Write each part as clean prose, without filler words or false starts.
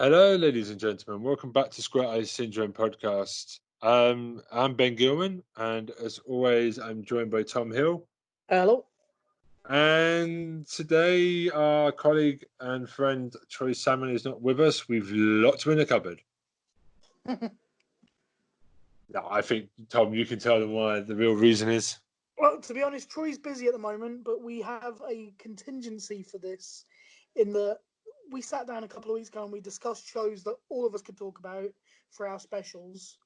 Hello, ladies and gentlemen. Welcome back to Square Eyes Syndrome podcast. I'm Ben Gilman, and as always, I'm joined by Tom Hill. Hello. And today, our colleague and friend Troy Salmon is not with us. We've locked him in the cupboard. No, I think, Tom, you can tell them why the real reason is. Well, to be honest, Troy's busy at the moment, but we have a contingency for this in that we sat down a couple of weeks ago and we discussed shows that all of us could talk about for our specials.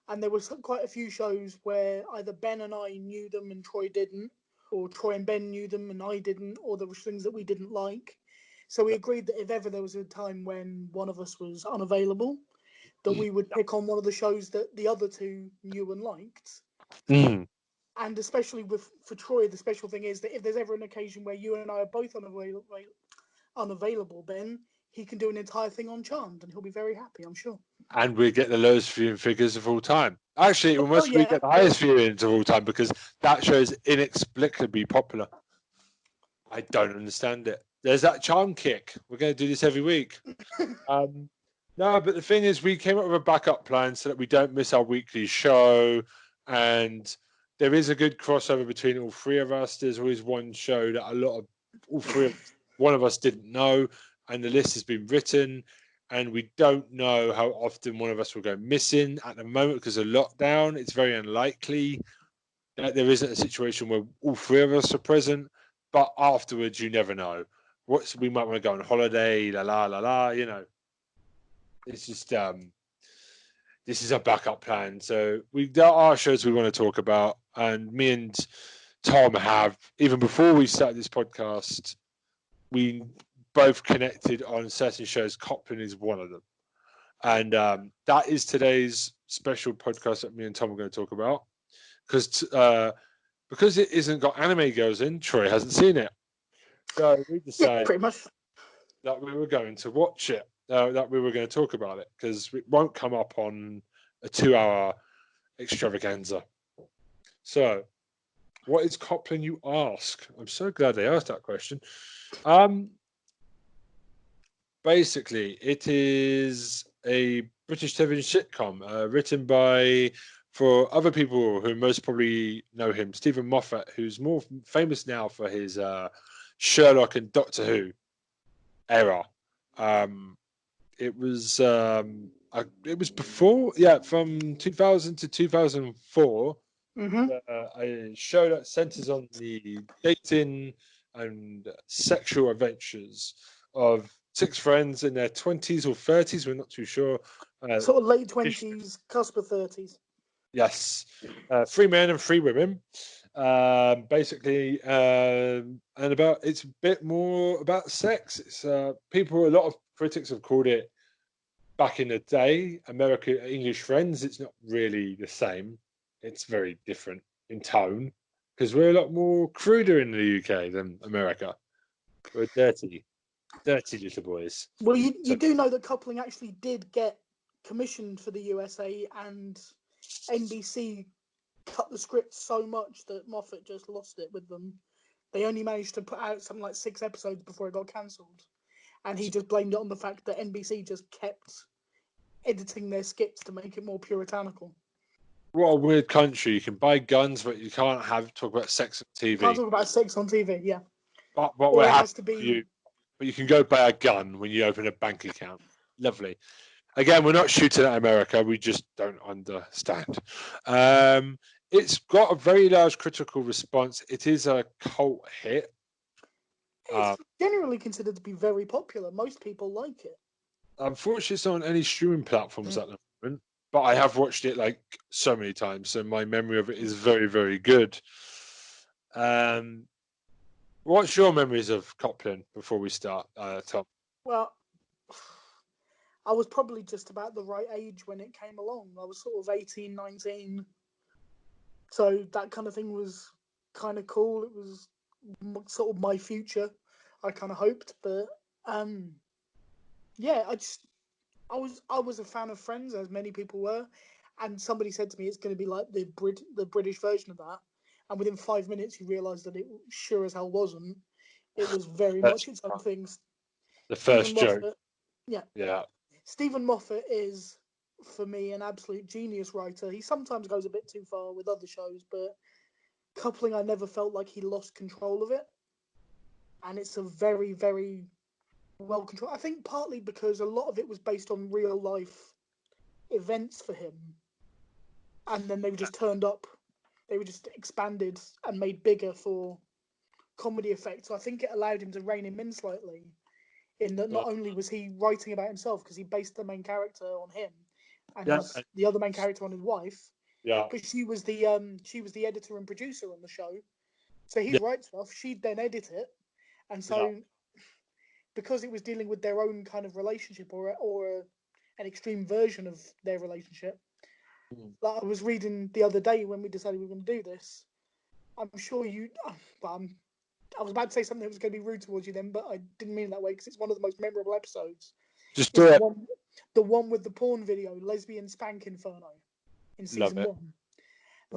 And there was quite a few shows where either Ben and I knew them and Troy didn't, or Troy and Ben knew them and I didn't, or there were things that we didn't like. So we agreed that if ever there was a time when one of us was unavailable, that we would pick on one of the shows that the other two knew and liked. Mm. And especially for Troy, the special thing is that if there's ever an occasion where you and I are both unavailable, Ben, he can do an entire thing on Charmed, and he'll be very happy, I'm sure. And we get the lowest viewing figures of all time. Actually, we get the highest viewings of all time because that show is inexplicably popular. I don't understand it. There's that charm kick. We're going to do this every week. No, but the thing is, we came up with a backup plan so that we don't miss our weekly show. And there is a good crossover between all three of us. There's always one show that one of us didn't know. And the list has been written. And we don't know how often one of us will go missing at the moment because of lockdown. It's very unlikely that there isn't a situation where all three of us are present. But afterwards, you never know. We might want to go on holiday, you know. It's just this is a backup plan. So there are shows we want to talk about, and me and Tom have, even before we started this podcast, we both connected on certain shows. Copland is one of them, and that is today's special podcast that me and Tom are going to talk about because it isn't got anime girls in. Troy hasn't seen it, so we decided pretty much that we were going to watch it. That we were going to talk about it because it won't come up on a 2-hour extravaganza. So, what is Copland, you ask? I'm so glad they asked that question. Basically, it is a British television sitcom written by, for other people who most probably know him, Stephen Moffat, who's more famous now for his Sherlock and Doctor Who era. It was before, from 2000 to 2004. A show that centers on the dating and sexual adventures of 6 friends in their 20s or 30s. We're not too sure. Sort of late 20s, cusp of 30s. Yes, 3 men and 3 women. Basically, and it's a bit more about sex. It's a lot of critics have called it, back in the day, English Friends. It's not really the same. It's very different in tone because we're a lot more cruder in the UK than America. We're dirty little boys. Well, you do know that Coupling actually did get commissioned for the USA, and NBC cut the script so much that Moffat just lost it with them. They only managed to put out something like 6 episodes before it got cancelled. And he just blamed it on the fact that NBC just kept editing their skits to make it more puritanical. What a weird country. You can buy guns, but you can't talk about sex on TV. Can't talk about sex on TV, yeah. But we're happy for you. But you can go buy a gun when you open a bank account. Lovely. Again, we're not shooting at America. We just don't understand. It's got a very large critical response. It is a cult hit. It's generally considered to be very popular. Most people like it. Unfortunately, it's not on any streaming platforms at the moment, but I have watched it like so many times, so my memory of it is very, very good. What's your memories of Copland before we start, Tom? Well, I was probably just about the right age when it came along. I was sort of 18, 19. So that kind of thing was kind of cool. It was sort of my future, I kind of hoped. But yeah, I was a fan of Friends, as many people were. And somebody said to me it's going to be like the British version of that. And within 5 minutes, you realise that it sure as hell wasn't. It was very much its own things. The first joke. Yeah. Stephen Moffat is, for me, an absolute genius writer. He sometimes goes a bit too far with other shows, but Coupling, I never felt like he lost control of it. And it's a very, very well controlled. I think partly because a lot of it was based on real life events for him. And then they were just turned up. They were just expanded and made bigger for comedy effect. So I think it allowed him to rein him in slightly. In that, not only was he writing about himself because he based the main character on him, and the other main character on his wife. Yeah, But she was the editor and producer on the show. So he'd write stuff, she'd then edit it, and so because it was dealing with their own kind of relationship or an extreme version of their relationship. Like I was reading the other day when we decided we were going to do this. I'm sure you. I was about to say something that was going to be rude towards you then, but I didn't mean it that way because it's one of the most memorable episodes. just do it. The one with the porn video, Lesbian Spank Inferno, in season 1.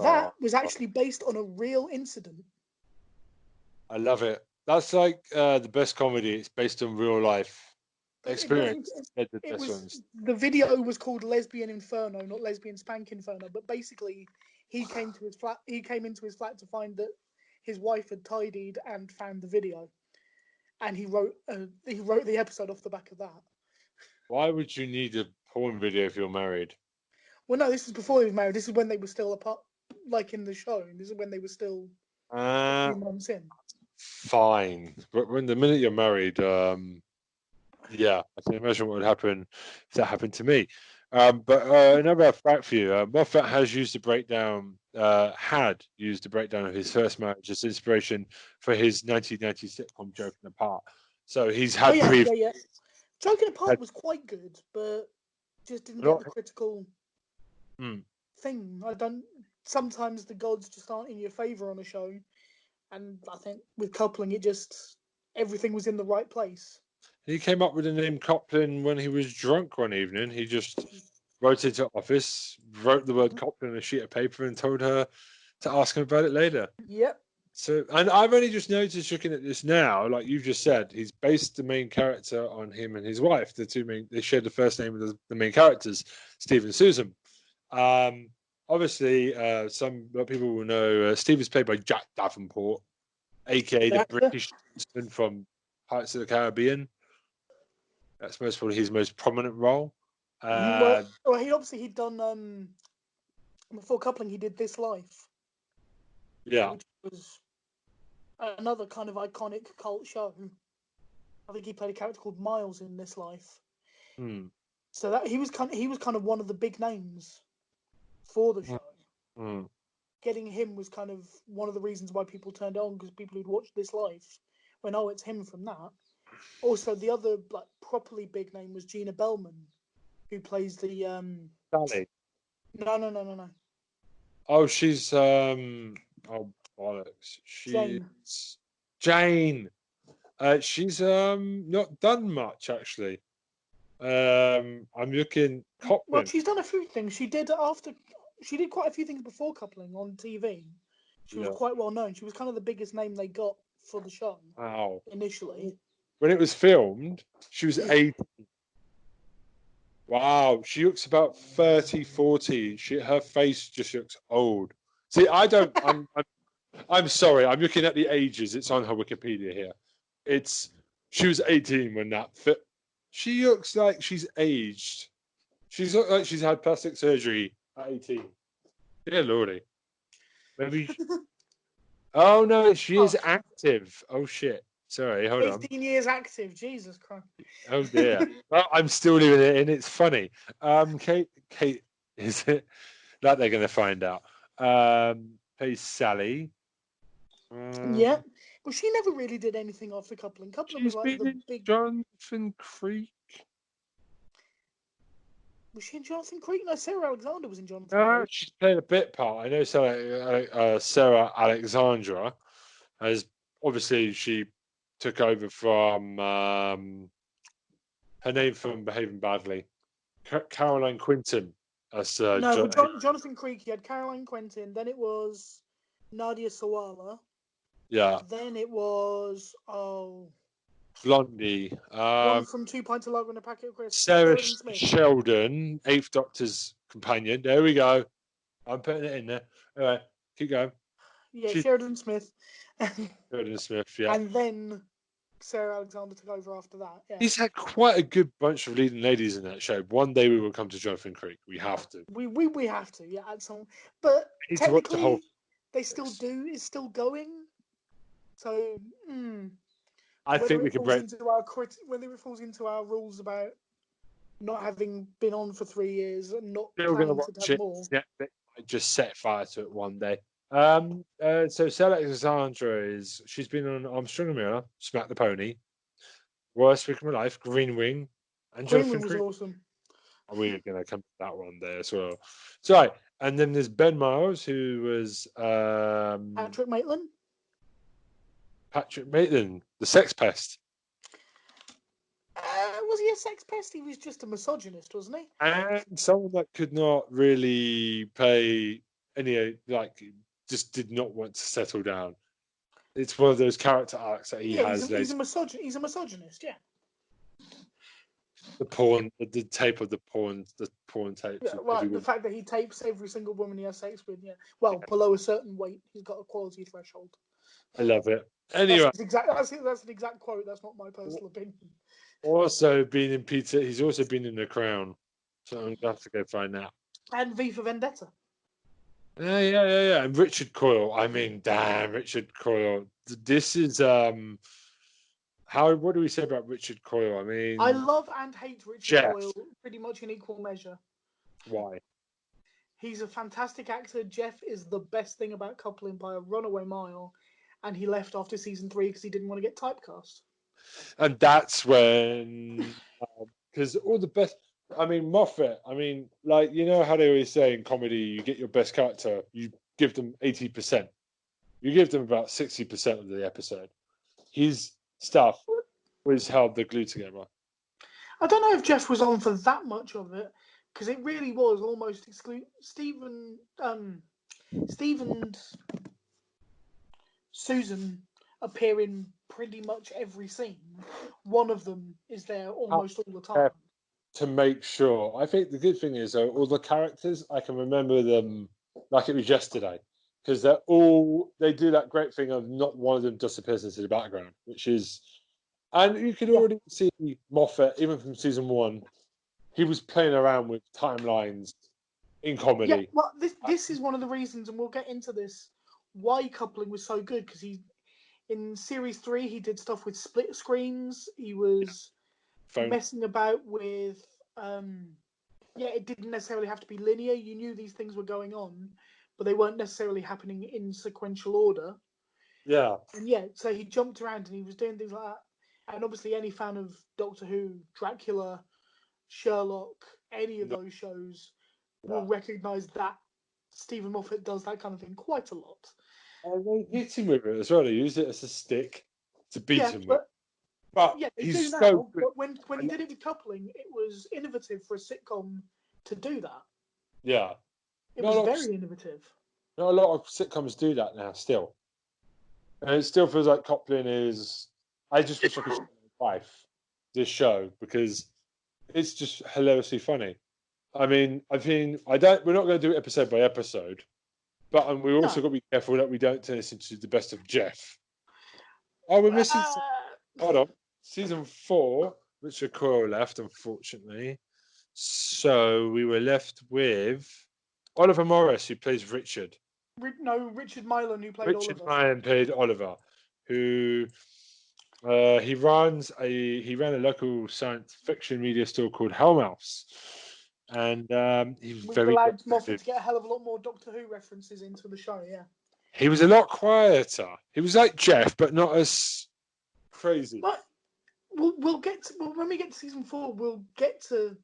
That was actually based on a real incident. I love it. That's like the best comedy. It's based on real life experience. The video was called Lesbian Inferno, not Lesbian Spank Inferno. But basically, he came to his flat. He came into his flat to find that his wife had tidied and found the video, and he wrote the episode off the back of that. Why would you need a porn video if you're married? Well, no, this is before he was married. This is when they were still apart, like in the show. This is when they were still a few months in. Fine, but when the minute you're married, yeah, I can imagine what would happen if that happened to me. But another fact for you, Moffat has used the breakdown, had used the breakdown of his first marriage as inspiration for his 1990 sitcom Joking Apart. So he's had Joking Apart was quite good, but just didn't get the critical thing. Sometimes the gods just aren't in your favour on a show, and I think with Coupling, everything was in the right place. He came up with the name Copland when he was drunk one evening. He just wrote it to office, wrote the word Copland on a sheet of paper, and told her to ask him about it later. Yep. So, and I've only just noticed looking at this now, like you've just said, he's based the main character on him and his wife. They share the first name of the main characters, Steve and Susan. Obviously, some people will know Steve is played by Jack Davenport, aka the British from Pirates of the Caribbean. That's most probably his most prominent role. He'd done before Coupling. He did This Life, which was another kind of iconic cult show. I think he played a character called Miles in This Life. So that he was kind of one of the big names for the show. Getting him was kind of one of the reasons why people turned it on, because people who'd watched This Life went, "Oh, it's him from that." Also, the other properly big name was Gina Bellman, who plays the Sally. No. Oh, she's oh bollocks. She's Jane. She's not done much actually. I'm looking. Copland. Well, she's done a few things. She did quite a few things before Coupling on TV. She was quite well known. She was kind of the biggest name they got for the show. Wow. Initially. When it was filmed, she was 18. Wow, she looks about 30, 40. Her face just looks old. See, I'm sorry. I'm looking at the ages. It's on her Wikipedia here. She was 18 when that fit. She looks like she's aged. She's looked like she's had plastic surgery at 18. Dear Lordy. Maybe. Oh no, she is active. Oh shit. Sorry, hold on. 15 years active. Jesus Christ. Oh dear. Well, I'm still leaving it in. It's funny. Kate, is it? That they're going to find out. Plays Sally. Yeah. Well, she never really did anything after Coupling. Coupling was like the big. Jonathan Creek. Was she in Jonathan Creek? No, Sarah Alexander was in Jonathan Creek. She's played a bit part. I know Sarah Alexandra has obviously she took over from her name from Behaving Badly. Caroline Quinton. Jonathan Creek. You had Caroline Quinton. Then it was Nadia Sawalha. Yeah. Then it was Blondie. One from 2 pints of lager and a packet of crisps. Sarah Sheridan Smith. Sheldon, Eighth Doctor's companion. There we go. I'm putting it in there. All right, keep going. Yeah, Sheridan Smith. Sheridan Smith, yeah. And then Sarah Alexander took over after that. Yeah. He's had quite a good bunch of leading ladies in that show. One day we will come to Jonathan Creek. We have to. We have to, yeah, add some. But technically, they still do. It's still going. So, I think we can break. Whether it falls into our rules about not having been on for 3 years and not Still planning to have more. Yeah, just set fire to it one day. So Sarah Alexandra she's been on Armstrong and Miller, Smack the Pony, Worst Week of My Life, Green Wing, and Green Wing was awesome. We're going to come to that one there as well. So, and then there's Ben Miles, who was Patrick Maitland. Patrick Maitland, the sex pest. Was he a sex pest? He was just a misogynist, wasn't he? And someone that could not really pay any, just did not want to settle down. It's one of those character arcs that he has. He's a misogynist, yeah. The tape of the porn tapes. Yeah, well, the fact that he tapes every single woman he has sex with, yeah. Well, below a certain weight, he's got a quality threshold. I love it. Anyway, that's an exact quote. That's not my personal opinion. Also been in Peter. He's also been in The Crown, so I'm going to have to go find that. And V for Vendetta. Yeah. And Richard Coyle. I mean, damn, Richard Coyle. This is what do we say about Richard Coyle? I mean, I love and hate Richard Coyle pretty much in equal measure. Why? He's a fantastic actor. Jeff is the best thing about Coupling by a runaway mile, and he left after season 3 because he didn't want to get typecast. And that's when, because all the best. I mean, Moffat. I mean, you know how they always say in comedy, you get your best character, you give them 80%. You give them about 60% of the episode. His stuff was held the glue together. I don't know if Jeff was on for that much of it, because it really was almost exclusive. Steve and Susan appear in pretty much every scene. One of them is there almost all the time. To make sure. I think the good thing is, though, all the characters, I can remember them like it was yesterday. Because they do that great thing of not one of them disappears into the background, which is, and you can already see Moffat, even from season 1, he was playing around with timelines in comedy. Yeah, well, this is one of the reasons, and we'll get into this, why Coupling was so good, because in series 3, he did stuff with split screens. He was messing about with, it didn't necessarily have to be linear. You knew these things were going on, but they weren't necessarily happening in sequential order. Yeah. And so he jumped around and he was doing things like that. And obviously any fan of Doctor Who, Dracula, Sherlock, any of those shows will recognise that Stephen Moffat does that kind of thing quite a lot. And they hit him with it as well. They used it as a stick to beat him with. But he's so good. But when he did it with Coupling, it was innovative for a sitcom to do that. Yeah. It was very innovative. Not a lot of sitcoms do that now still. And it still feels like Coupling is... I just wish I could show my wife this show because it's just hilariously funny. I mean, we're not going to do it episode by episode, but we're also got to be careful that we don't turn this into the best of Jeff. Oh, we're missing... Hold on. Season 4, Richard Coyle left, unfortunately. So we were left with Oliver Morris, who plays Richard. Richard Milan, who played Oliver. Richard Milan played Oliver, who he ran a local science fiction media store called Hellmouse, and he was very allowed Moffat to get a hell of a lot more Doctor Who references into the show. Yeah, he was a lot quieter. He was like Jeff, but not as crazy. But we'll get to, when we get to season 4, we'll get to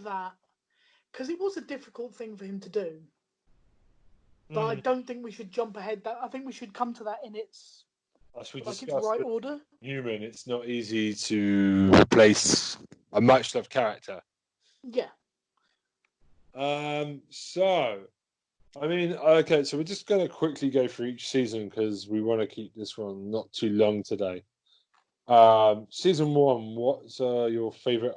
that because it was a difficult thing for him to do. But I don't think we should jump ahead. I think we should come to that in its right order. Human, it's not easy to replace a much loved character. Yeah. So, I mean, okay, so we're just going to quickly go through each season because we want to keep this one not too long today. Season 1. What's your favorite?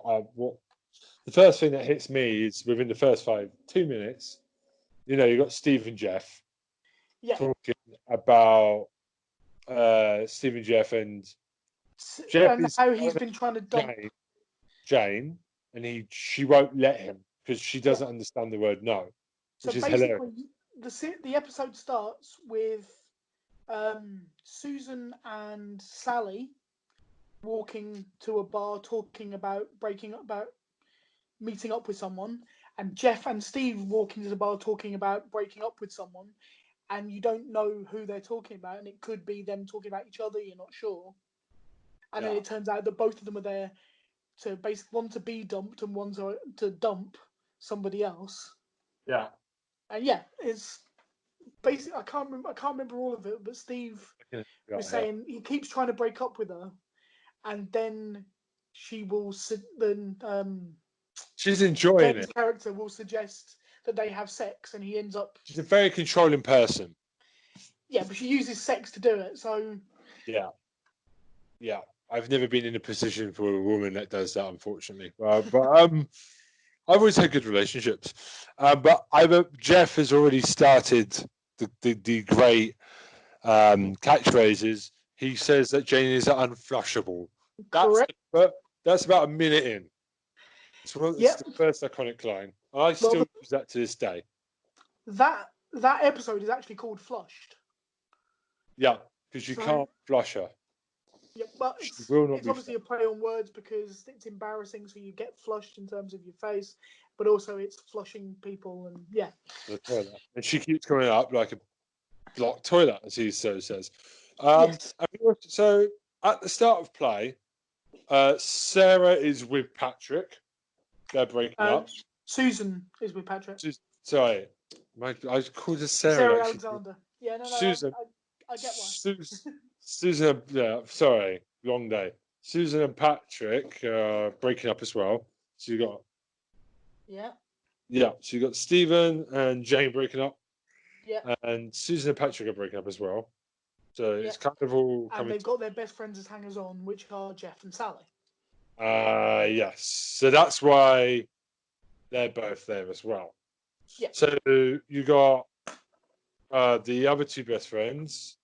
The first thing that hits me is within the first 2 minutes. You got Steve and Jeff talking about Steve and Jeff, and Jeff and is how he's been trying to dump Jane, and she won't let him because she doesn't understand the word no, which is hilarious. The episode starts with Susan and Sally walking to a bar, talking about meeting up with someone, and Jeff and Steve walking to the bar, talking about breaking up with someone, and you don't know who they're talking about, and it could be them talking about each other. You're not sure, and then it turns out that both of them are there to basically one to be dumped and one to dump somebody else. Yeah, and it's basically I can't remember all of it, but Steve was saying he keeps trying to break up with her, and then she will she's enjoying James' it. character will suggest that they have sex, and he ends up. She's a very controlling person. Yeah, but she uses sex to do it. So. Yeah. I've never been in a position for a woman that does that, unfortunately. But I've always had good relationships. But Jeff has already started the great catchphrases. He says that Jane is unflushable. Correct. That's about a minute in. It's the first iconic line. I still use that to this day. That episode is actually called Flushed. Yeah, because you can't flush her. Yeah, but it's obviously a play on words because it's embarrassing, so you get flushed in terms of your face, but also it's flushing people, and the toilet. And she keeps coming up like a blocked toilet, as he so says. Yes. So at the start of play, Sarah is with Patrick. They're breaking up. Susan is with Patrick. Sorry, I called her Sarah. Sarah Alexander. Yeah, no, Susan. I get why. Susan, sorry, long day. Susan and Patrick breaking up as well. So you got. Yeah, so you got Stephen and Jane breaking up. Yeah. And Susan and Patrick are breaking up as well. So it's kind of all. And they've got their best friends as hangers on, which are Jeff and Sally. Yes. So that's why they're both there as well. Yeah. So you got the other two best friends.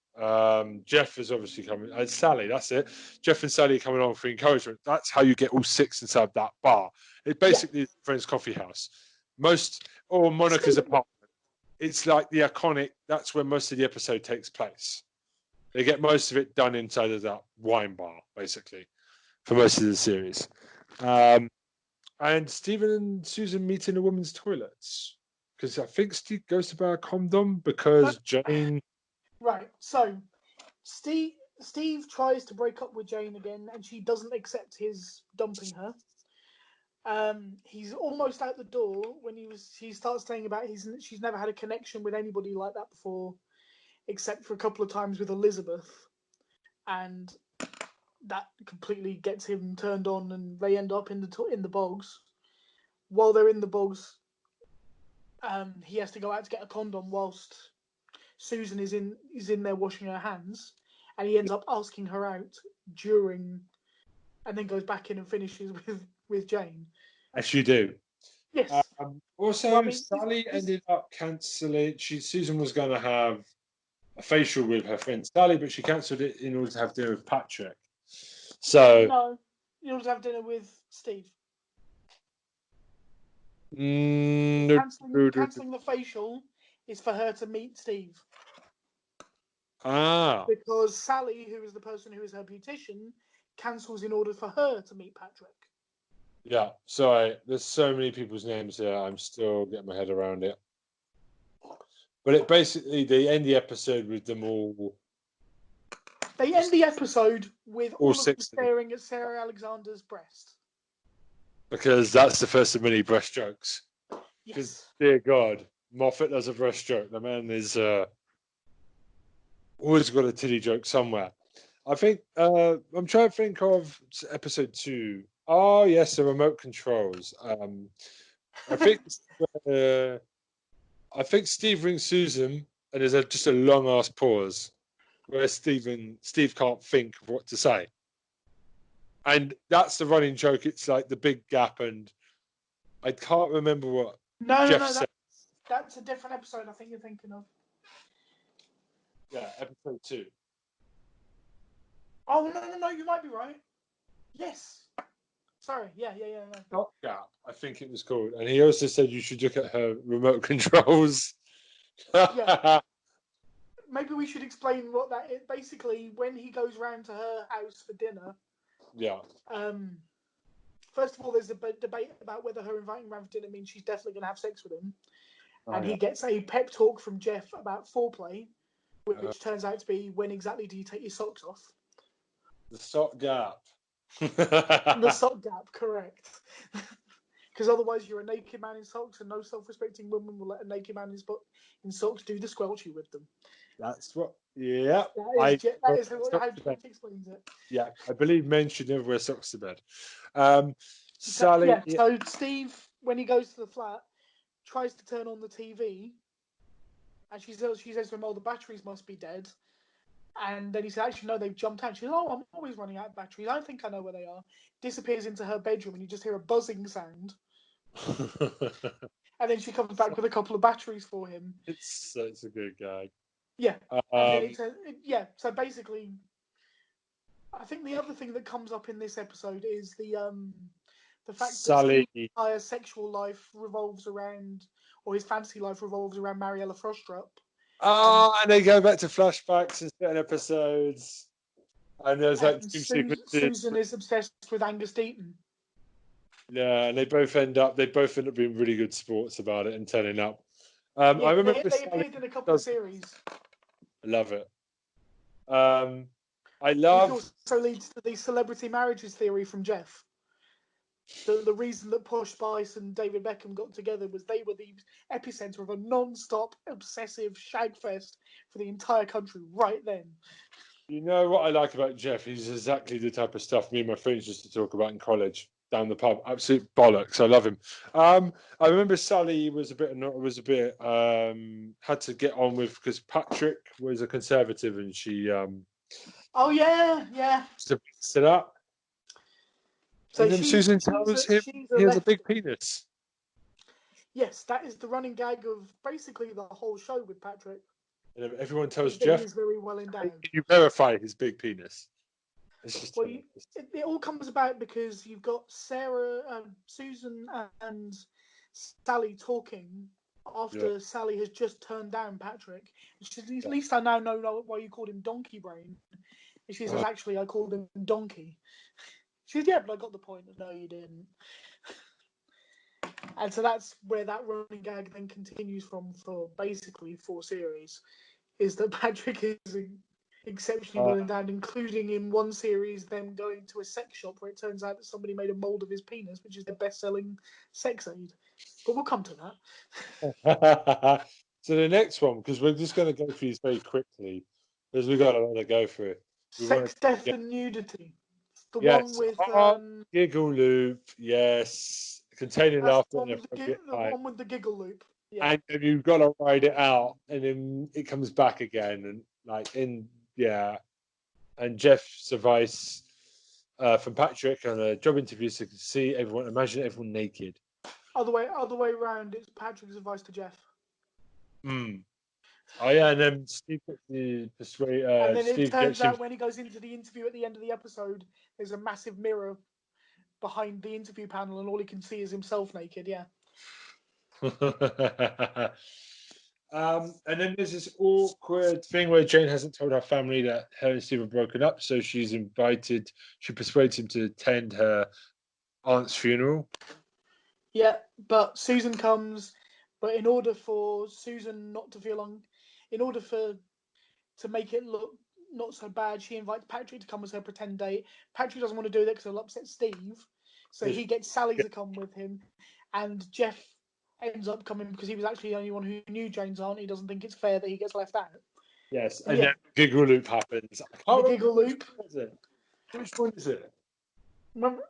Jeff is obviously coming. And Sally, that's it. Jeff and Sally coming on for encouragement. That's how you get all six inside that bar. It basically is Friends Coffee House. Monica's apartment. It's like the iconic. That's where most of the episode takes place. They get most of it done inside of that wine bar, basically, for most of the series. And Stephen and Susan meet in a woman's toilets because I think Steve goes to buy a condom because Jane. Right. So Steve tries to break up with Jane again, and she doesn't accept his dumping her. He's almost out the door when he starts saying about she's never had a connection with anybody like that before, except for a couple of times with Elizabeth, and that completely gets him turned on, and they end up in the bogs. While they're in the bogs, he has to go out to get a condom whilst Susan is in there washing her hands, and he ends up asking her out during, and then goes back in and finishes with Jane. As you do. Yes. Also, Sally ended up cancelling. Susan was going to have a facial with her friend Sally, but she cancelled it in order to have dinner with Patrick. So no, in order to have dinner with Steve. Cancelling the facial is for her to meet Steve. Because Sally, who is the person who is her beautician, cancels in order for her to meet Patrick. Yeah, sorry. There's so many people's names here. I'm still getting my head around it. But they end the episode with them all. They end the episode with all of them staring at Sarah Alexander's breast. Because that's the first of many breast jokes. Yes. Dear God, Moffat does a breast joke. The man is always got a titty joke somewhere. I think I'm trying to think of episode 2. Oh yes, the remote controls. I think Steve rings Susan, and there's just a long ass pause where Steve can't think of what to say. And that's the running joke. It's like the big gap, and I can't remember what Jeff said. That's a different episode. I think you're thinking of. Yeah, episode 2. Oh no! You might be right. Yes. Sorry. Yeah. No. Stopgap, I think it was called. And he also said you should look at her remote controls. Yeah. Maybe we should explain what that is. Basically, when he goes round to her house for dinner. Yeah. First of all, there's a debate about whether her inviting round for dinner means she's definitely going to have sex with him. And he gets a pep talk from Jeff about foreplay, which turns out to be when exactly do you take your socks off? The sock gap. The sock gap, correct. Because otherwise you're a naked man in socks, and no self-respecting woman will let a naked man in socks do the squelchy with them. That's what. Yeah. That is how Jeff explains it. Yeah, I believe men should never wear socks to bed. Sally. Yeah. So Steve, when he goes to the flat, tries to turn on the TV, and she says to him, "Oh, the batteries must be dead." And then he said, "Actually, no, they've jumped out." She says, "Oh, I'm always running out of batteries. I think I know where they are." Disappears into her bedroom, and you just hear a buzzing sound. And then she comes back with a couple of batteries for him. It's a good gag. Yeah. So basically, I think the other thing that comes up in this episode is the fact Sally. that Steve's entire sexual life revolves around, or his fantasy life revolves around Mariella Frostrup. And they go back to flashbacks in certain episodes. And there's like two sequences. Susan is obsessed with Angus Deaton. Yeah, and they both end up being really good sports about it and turning up. I remember they appeared in a couple of series. I love it. Which also leads to the celebrity marriages theory from Jeff. The reason that Posh Spice and David Beckham got together was they were the epicenter of a non-stop obsessive shag fest for the entire country right then. You know what I like about Jeff? He's exactly the type of stuff me and my friends used to talk about in college down the pub. Absolute bollocks. I love him. I remember Sally was a bit had to get on with because Patrick was a conservative and she Oh yeah. Stood up. So and then Susan tells him he has a big penis. Yes, that is the running gag of basically the whole show with Patrick. And everyone tells Jeff he's very well endowed. You verify his big penis. It's just it all comes about because you've got Sarah, Susan, and Sally talking after Sally has just turned down Patrick. She says, "At least I now know why you called him Donkey Brain." And she says, "Actually, I called him Donkey." She says, "Yeah, but I got the point." No, you didn't. And so that's where that running gag then continues for basically 4 series, is that Patrick is exceptionally well endowed, including in one series them going to a sex shop where it turns out that somebody made a mold of his penis, which is their best-selling sex aid. But we'll come to that. So the next one, because we're just going to go through these very quickly, because we've got a lot to go through. Sex, Death, and Nudity. The one with Giggle Loop, yes. Containing laughter. The one with the giggle loop. Yeah. And you've got to ride it out, and then it comes back again, and and Jeff's advice from Patrick on a job interview, so you can see everyone, imagine everyone naked. Other way around, it's Patrick's advice to Jeff. Oh yeah, and then Steve persuade. And then it turns out when he goes into the interview at the end of the episode, there's a massive mirror behind the interview panel, and all he can see is himself naked. Yeah. And then there's this awkward thing where Jane hasn't told her family that her and Steve are broken up, so she persuades him to attend her aunt's funeral. Yeah, but Susan comes, but in order for Susan not to feel to make it look not so bad, she invites Patrick to come as her pretend date. Patrick doesn't want to do that because it'll upset Steve, so he gets Sally to come with him, and Jeff ends up coming because he was actually the only one who knew Jane's aunt. He doesn't think it's fair that he gets left out. Yes, and then Giggle Loop happens. The Giggle Loop. Which one is it? Remember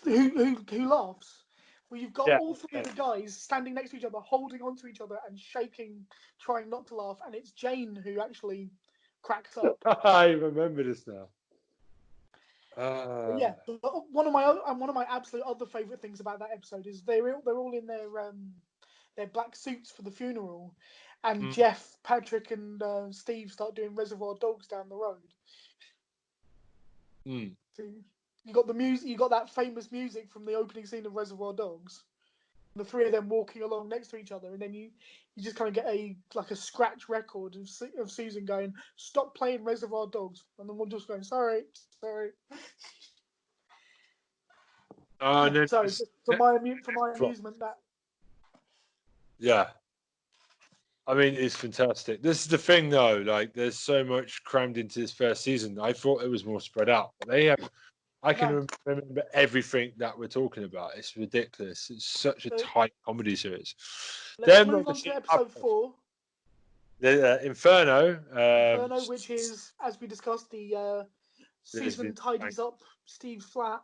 who laughs? Well, you've got all 3 of the guys standing next to each other, holding onto each other and shaking, trying not to laugh, and it's Jane who actually cracks up. I remember this now. But yeah, one of my absolute other favorite things about that episode is they're all in their black suits for the funeral, and Jeff, Patrick, and Steve start doing Reservoir Dogs down the road. So you got the music, you got that famous music from the opening scene of Reservoir Dogs. The three of them walking along next to each other, and then you just kind of get a scratch record of Susan going, "Stop playing Reservoir Dogs," and then one just going, "Sorry." Sorry, just for my amusement. That. Yeah. I mean, it's fantastic. This is the thing, though. Like, there's so much crammed into this first season. I thought it was more spread out. I can remember everything that we're talking about. It's ridiculous. It's such a tight comedy series. Let's move on to episode 4. The Inferno. Inferno, which is, as we discussed, the Susan tidies up Steve's flat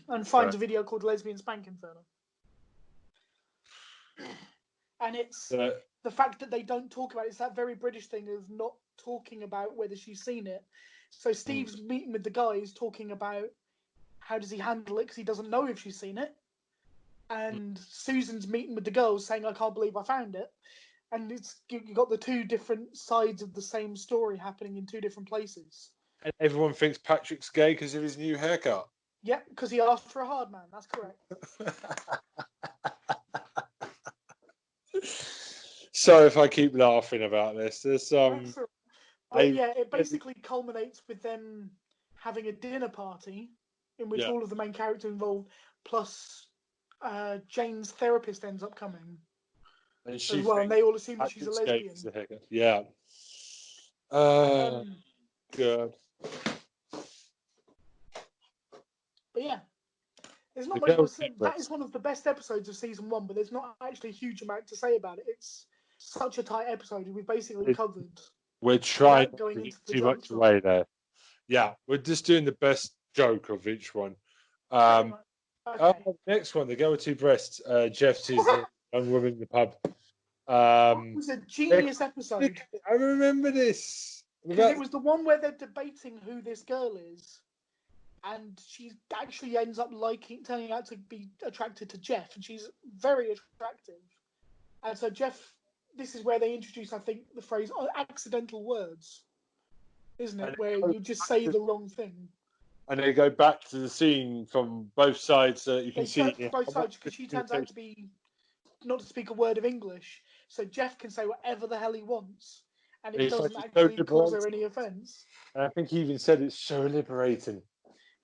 and finds a video called Lesbian Spank Inferno. And it's the fact that they don't talk about it. It's that very British thing of not talking about whether she's seen it. So Steve's meeting with the guys talking about how does he handle it because he doesn't know if she's seen it. And Susan's meeting with the girls saying, "I can't believe I found it." And you got the two different sides of the same story happening in two different places. And everyone thinks Patrick's gay because of his new haircut. Yeah, because he asked for a hard man. That's correct. Sorry if I keep laughing about this. There's it basically culminates with them having a dinner party in which all of the main characters involved, plus Jane's therapist ends up coming. And they all assume that she's a lesbian. Yeah. Good. But yeah, there's not much more to say. That is one of the best episodes of season 1, but there's not actually a huge amount to say about it. It's such a tight episode. We've basically covered. We're trying going into too much away there. Yeah, we're just doing the best joke of each one. Next one, the girl with 2 breasts. Jeff sees the young woman in the pub. It was a genius episode. I remember this. Because it was the one where they're debating who this girl is. And she actually ends up turning out to be attracted to Jeff. And she's very attractive. And so this is where they introduce, I think, the phrase accidental words. Isn't it? Where you just say the wrong thing. And they go back to the scene from both sides so you can see both sides, because she turns out to be not to speak a word of English, so Jeff can say whatever the hell he wants, and it doesn't actually cause her any offence. And I think he even said it's so liberating.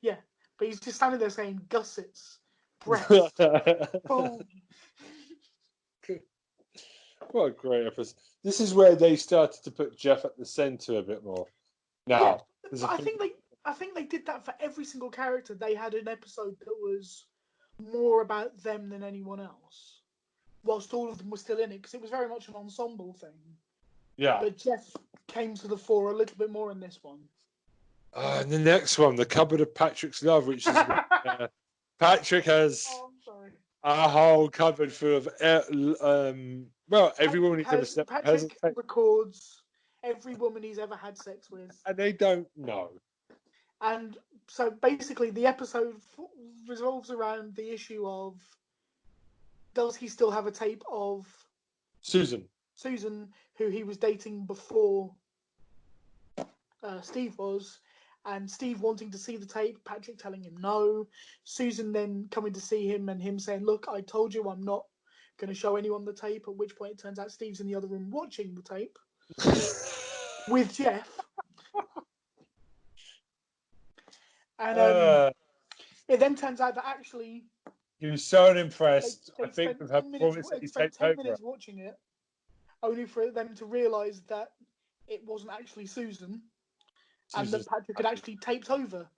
Yeah, but he's just standing there saying gussets, breath, boom. What a great episode! This is where they started to put Jeff at the centre a bit more. Now, yeah, I think they did that for every single character. They had an episode that was more about them than anyone else, whilst all of them were still in it, because it was very much an ensemble thing. Yeah. But Jeff came to the fore a little bit more in this one. And the next one, the cupboard of Patrick's love, which is Patrick has a whole cupboard full of every woman he's ever slept with. Patrick records every woman he's ever had sex with, and they don't know. And so basically, the episode revolves around the issue of: does he still have a tape of Susan, who he was dating before Steve was, and Steve wanting to see the tape, Patrick telling him no, Susan then coming to see him and him saying, "Look, I told you I'm not going to show anyone the tape," at which point it turns out Steve's in the other room watching the tape with Jeff. And it then turns out that actually he was so impressed. I think with her performance, he spent 10 minutes watching it, only for them to realise that it wasn't actually Susan, and that Patrick had actually taped over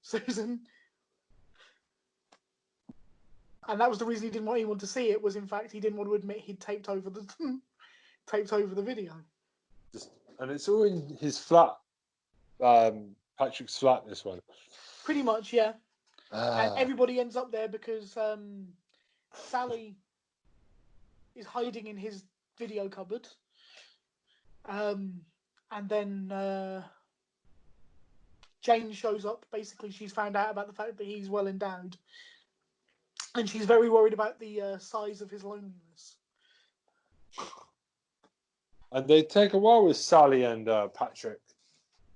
Susan. And that was the reason he didn't want anyone to see it. Was in fact he didn't want to admit he'd taped over the video. And it's all in his flat, Patrick's flat. This one. Pretty much, yeah. And everybody ends up there because Sally is hiding in his video cupboard. And then Jane shows up. Basically, she's found out about the fact that he's well endowed, and she's very worried about the size of his loneliness. And they take a while with Sally and Patrick.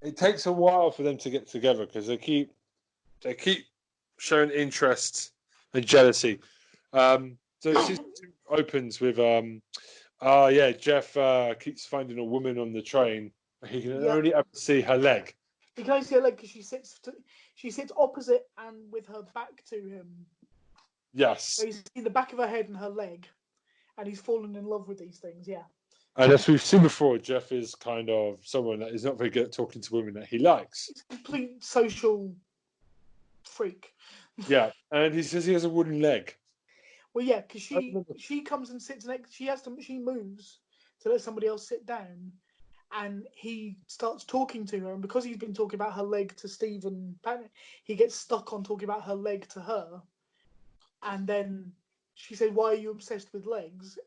It takes a while for them to get together because they keep showing interest and jealousy. So season 2 opens with Jeff keeps finding a woman on the train. He can only ever see her leg. He can only see her leg because she sits opposite and with her back to him. Yes. So you see the back of her head and her leg, and he's fallen in love with these things. Yeah. And as we've seen before, Jeff is kind of someone that is not very good at talking to women that he likes. He's a complete social freak. Yeah, and he says he has a wooden leg. Well, yeah, because she comes and sits next. She moves to let somebody else sit down, and he starts talking to her. And because he's been talking about her leg to Steve and Pat, he gets stuck on talking about her leg to her. And then she said, "Why are you obsessed with legs?"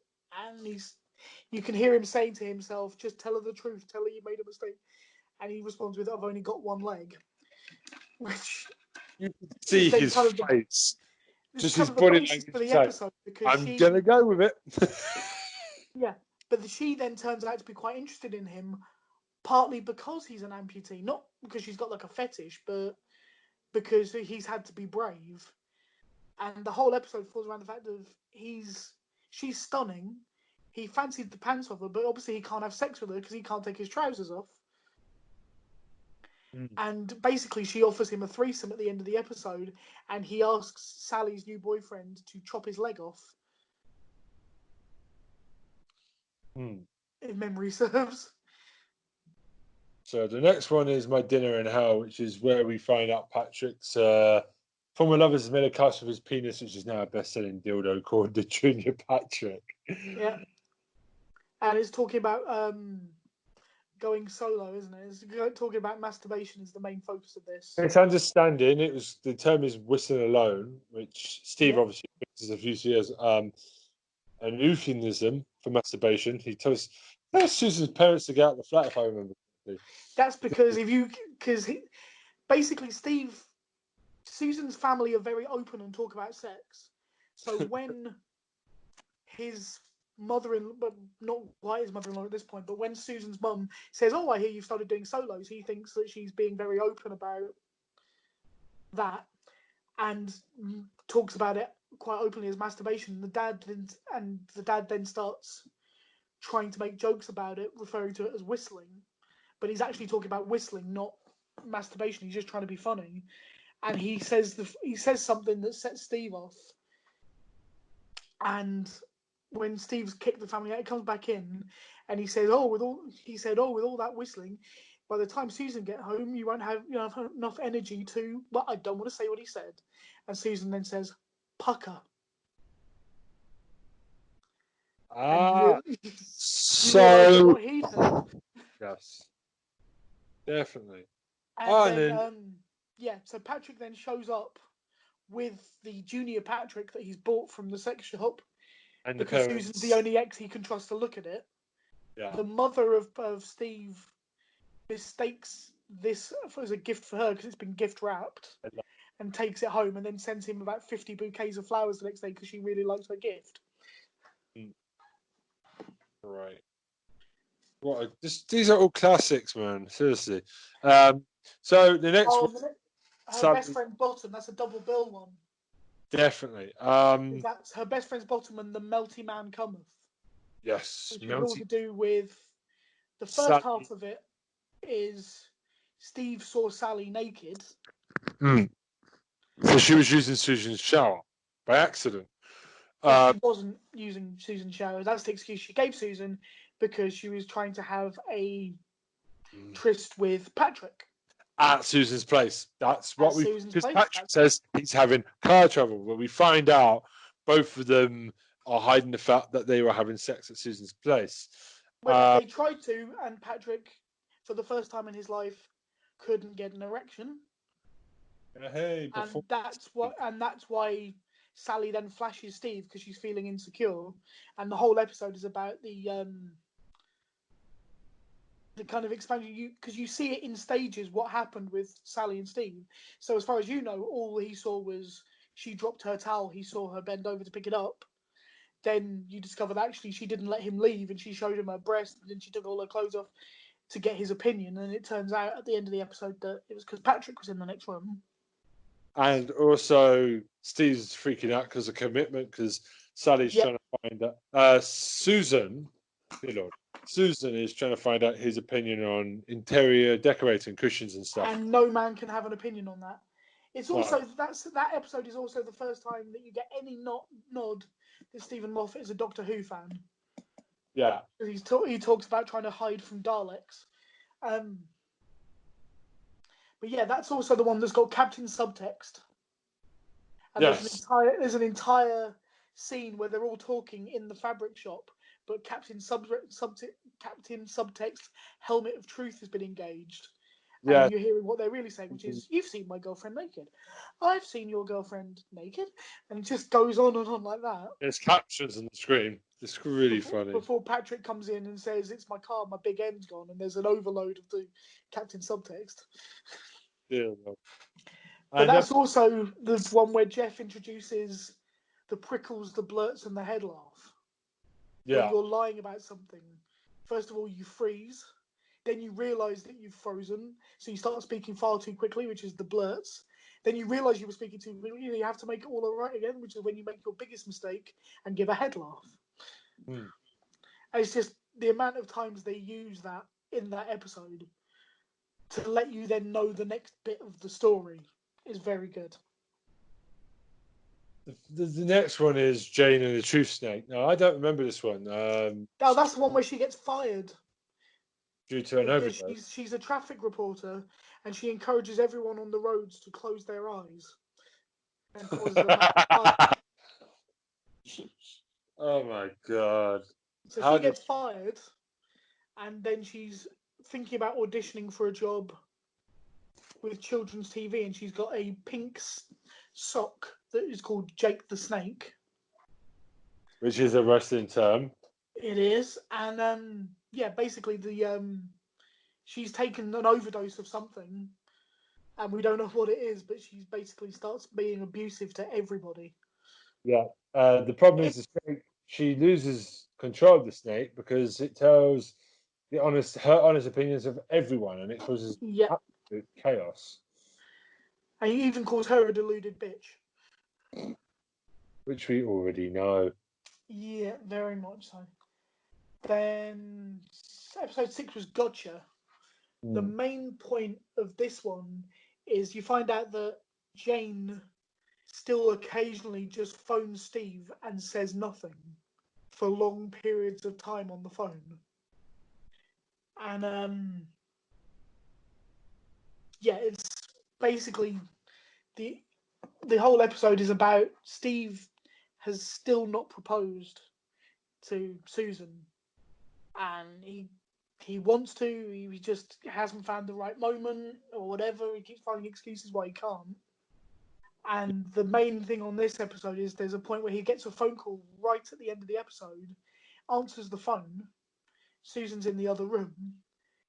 And you can hear him saying to himself, "Just tell her the truth. Tell her you made a mistake." And he responds with, "I've only got one leg," which you can see his face. Just his body language. For the episode because I'm gonna go with it. Yeah, but she then turns out to be quite interested in him, partly because he's an amputee, not because she's got like a fetish, but because he's had to be brave. And the whole episode falls around the fact of she's stunning. He fancied the pants off her, but obviously he can't have sex with her because he can't take his trousers off. And basically, she offers him a threesome at the end of the episode, and he asks Sally's new boyfriend to chop his leg off. If memory serves. So the next one is My Dinner in Hell, which is where we find out Patrick's former lover has made a cast of his penis, which is now a best-selling dildo called the Junior Patrick. Yeah. And it's talking about going solo, isn't it? It's talking about masturbation is the main focus of this. It's understanding. The term is whistling alone, which Steve obviously thinks is a few years an euphemism for masturbation. He tells Susan's parents to get out of the flat, if I remember correctly. That's because basically Susan's family are very open and talk about sex. So when his mother-in-law, but not quite his mother-in-law at this point, but when Susan's mum says, "Oh, I hear you started doing solos," he thinks that she's being very open about that and talks about it quite openly as masturbation. The dad then starts trying to make jokes about it, referring to it as whistling, but he's actually talking about whistling, not masturbation. He's just trying to be funny, and he says something that sets Steve off, and when Steve's kicked the family out, he comes back in and he says, with all that whistling, by the time Susan get home, you won't have enough energy to." Well, I don't want to say what he said, and Susan then says, "Pucker." So what he'd heard. Yes, definitely. So Patrick then shows up with the Junior Patrick that he's bought from the sex shop. And because Susan's the only ex he can trust to look at it. Yeah. The mother of Steve mistakes this as a gift for her because it's been gift wrapped and takes it home and then sends him about 50 bouquets of flowers the next day because she really likes her gift. Right. These are all classics, man. Seriously. So the next one. Her best friend's bottom. That's a double bill one. Definitely. That's Her best friend's bottom and the Melty Man Cometh. Yes. Which has all to do with the first half of it is Steve saw Sally naked. So she was using Susan's shower by accident. She wasn't using Susan's shower. That's the excuse she gave Susan because she was trying to have a tryst with Patrick. At Susan's place. That's what because Patrick says he's having car trouble. But we find out both of them are hiding the fact that they were having sex at Susan's place. Well, they tried to, and Patrick, for the first time in his life, couldn't get an erection. And that's why Sally then flashes Steve because she's feeling insecure, and the whole episode is about the the kind of expansion, because you see it in stages what happened with Sally and Steve. So as far as you know, all he saw was she dropped her towel. He saw her bend over to pick it up. Then you discover that actually she didn't let him leave, and she showed him her breast, and then she took all her clothes off to get his opinion. And it turns out at the end of the episode that it was because Patrick was in the next room. And also, Steve's freaking out because of commitment, because Sally's trying to find out. Susan is trying to find out his opinion on interior decorating, cushions and stuff. And no man can have an opinion on that. It's also that episode is also the first time that you get any nod that Stephen Moffat is a Doctor Who fan. Yeah, he talks about trying to hide from Daleks. But yeah, that's also the one that's got Captain Subtext. And there's an entire scene where they're all talking in the fabric shop, but Captain Subtext Helmet of Truth has been engaged. Yeah. And you're hearing what they're really saying, which is, "You've seen my girlfriend naked. I've seen your girlfriend naked." And it just goes on and on like that. There's captions on the screen. It's really funny. Before Patrick comes in and says, "It's my car, my big end's gone," and there's an overload of the Captain Subtext. Yeah. But that's also the one where Jeff introduces the prickles, the blurts, and the head laugh. Yeah. When you're lying about something, first of all, you freeze. Then you realise that you've frozen, so you start speaking far too quickly, which is the blurts. Then you realise you were speaking too quickly, you have to make it all right again, which is when you make your biggest mistake and give a head laugh. And it's just the amount of times they use that in that episode to let you then know the next bit of the story is very good. The next one is Jane and the Truth Snake. No, I don't remember this one. That's the one where she gets fired. Due to an overdose. She's a traffic reporter, and she encourages everyone on the roads to close their eyes. And causes them Oh my god! So she gets fired, and then she's thinking about auditioning for a job with children's TV, and she's got a pink sock that is called Jake the Snake, which is a wrestling term. It is, and basically she's taken an overdose of something, and we don't know what it is, but she basically starts being abusive to everybody. Yeah. The problem is the snake. She loses control of the snake because it tells her honest opinions of everyone, and it causes absolute chaos. And he even calls her a deluded bitch, which we already know. Yeah, very much so. Then episode 6 was Gotcha. The main point of this one is you find out that Jane still occasionally just phones Steve and says nothing for long periods of time on the phone. And it's basically the whole episode is about Steve has still not proposed to Susan, and he wants to, he just hasn't found the right moment or whatever. He keeps finding excuses why he can't. And the main thing on this episode is there's a point where he gets a phone call right at the end of the episode, answers the phone, Susan's in the other room,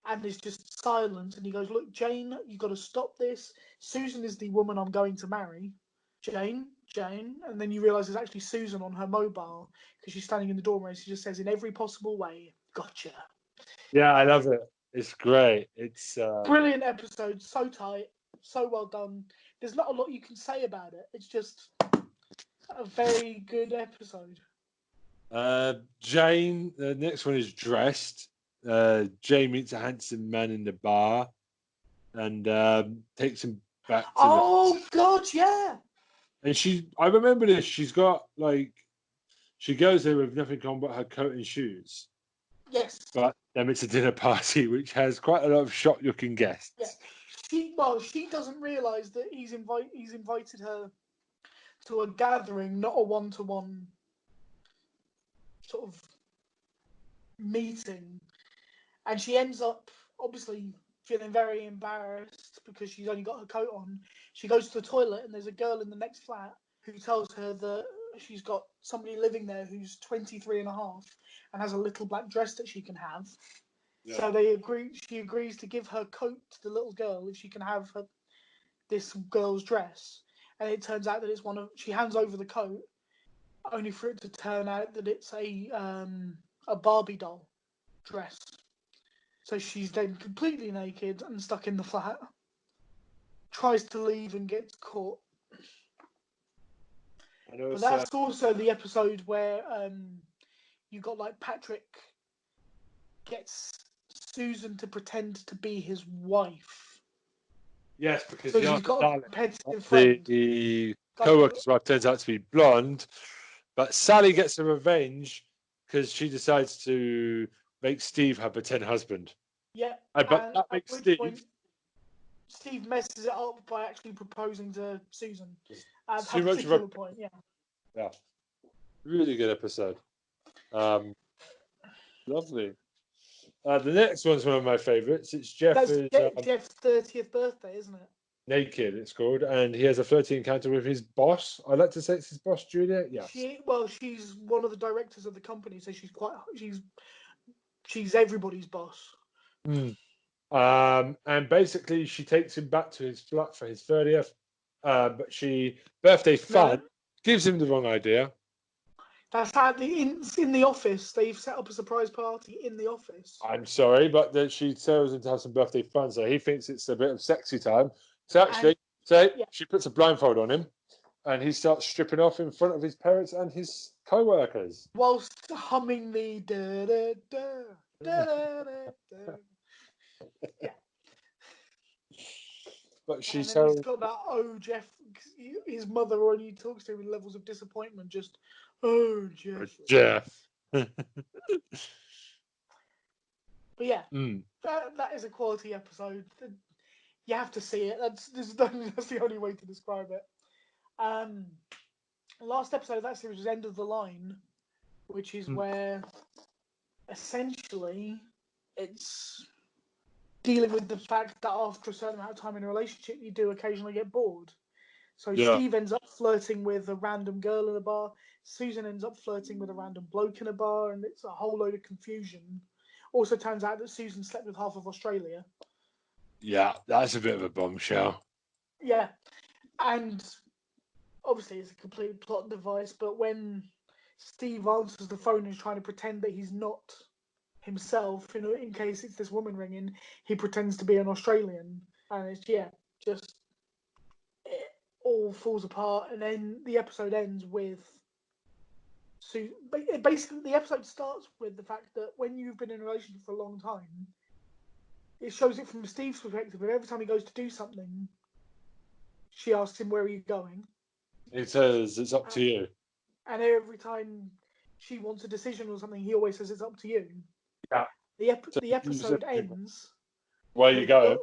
and there's just silence, and he goes, "Look, Jane, you got to stop this. Susan is the woman I'm going to marry. Jane," and then you realise there's actually Susan on her mobile because she's standing in the doorway. She just says, "In every possible way, gotcha." Yeah, I love it. It's great. It's brilliant episode, so tight, so well done. There's not a lot you can say about it. It's just a very good episode. Jane, the next one is Dressed. Jane meets a handsome man in the bar and takes him back to God, yeah. And I remember this, she's got she goes there with nothing on but her coat and shoes. Yes. But then it's a dinner party which has quite a lot of shock-looking guests. Yeah. She doesn't realise that he's invited her to a gathering, not a one-to-one sort of meeting. And she ends up obviously feeling very embarrassed because she's only got her coat on. She goes to the toilet and there's a girl in the next flat who tells her that she's got somebody living there who's 23 and a half and has a little black dress that she can have. Yeah. So they agree. She agrees to give her coat to the little girl if she can have this girl's dress. And it turns out that it's one of. She hands over the coat, only for it to turn out that it's a Barbie doll dress. So she's then completely naked and stuck in the flat. Tries to leave and gets caught. But that's also the episode where you got like Patrick gets Susan to pretend to be his wife. Yes, because so she's got a competitive friend. The co-worker's wife turns out to be blonde, but Sally gets a revenge because she decides to make Steve her pretend husband. Yeah, but that makes Steve messes it up by actually proposing to Susan at too that much particular point. Yeah, really good episode. Lovely. The next one's one of my favourites. It's that's Jeff's Jeff's 30th birthday, isn't it? Naked, it's called, and he has a flirty encounter with his boss. I like to say it's his boss, Julia. Yes. She's one of the directors of the company, so she's everybody's boss. And basically, she takes him back to his flat for his 30th. But birthday fun gives him the wrong idea. That's how in the office they've set up a surprise party in the office. I'm sorry, but she tells him to have some birthday fun, so he thinks it's a bit of sexy time. So actually, she puts a blindfold on him, and he starts stripping off in front of his parents and his co-workers, whilst humming the da da da da da da. Yeah. But he's got that Jeff. His mother only talks to him in levels of disappointment. Just Jeff. Jeff. But yeah, that is a quality episode. You have to see it. That's the only way to describe it. Last episode of that series was End of the Line, which is where essentially it's dealing with the fact that after a certain amount of time in a relationship, you do occasionally get bored. So Steve ends up flirting with a random girl in a bar. Susan ends up flirting with a random bloke in a bar, and it's a whole load of confusion. Also turns out that Susan slept with half of Australia. Yeah, that's a bit of a bombshell. Yeah, and obviously it's a complete plot device, but when Steve answers the phone and is trying to pretend that he's not himself, in case it's this woman ringing, he pretends to be an Australian, and it's just it all falls apart, and then the episode ends with basically the episode starts with the fact that when you've been in a relationship for a long time, it shows it from Steve's perspective, and every time he goes to do something, she asks him, "Where are you going?" He says, "It's up to you." And every time she wants a decision or something, he always says, "It's up to you." Yeah. The episode ends. Where you going?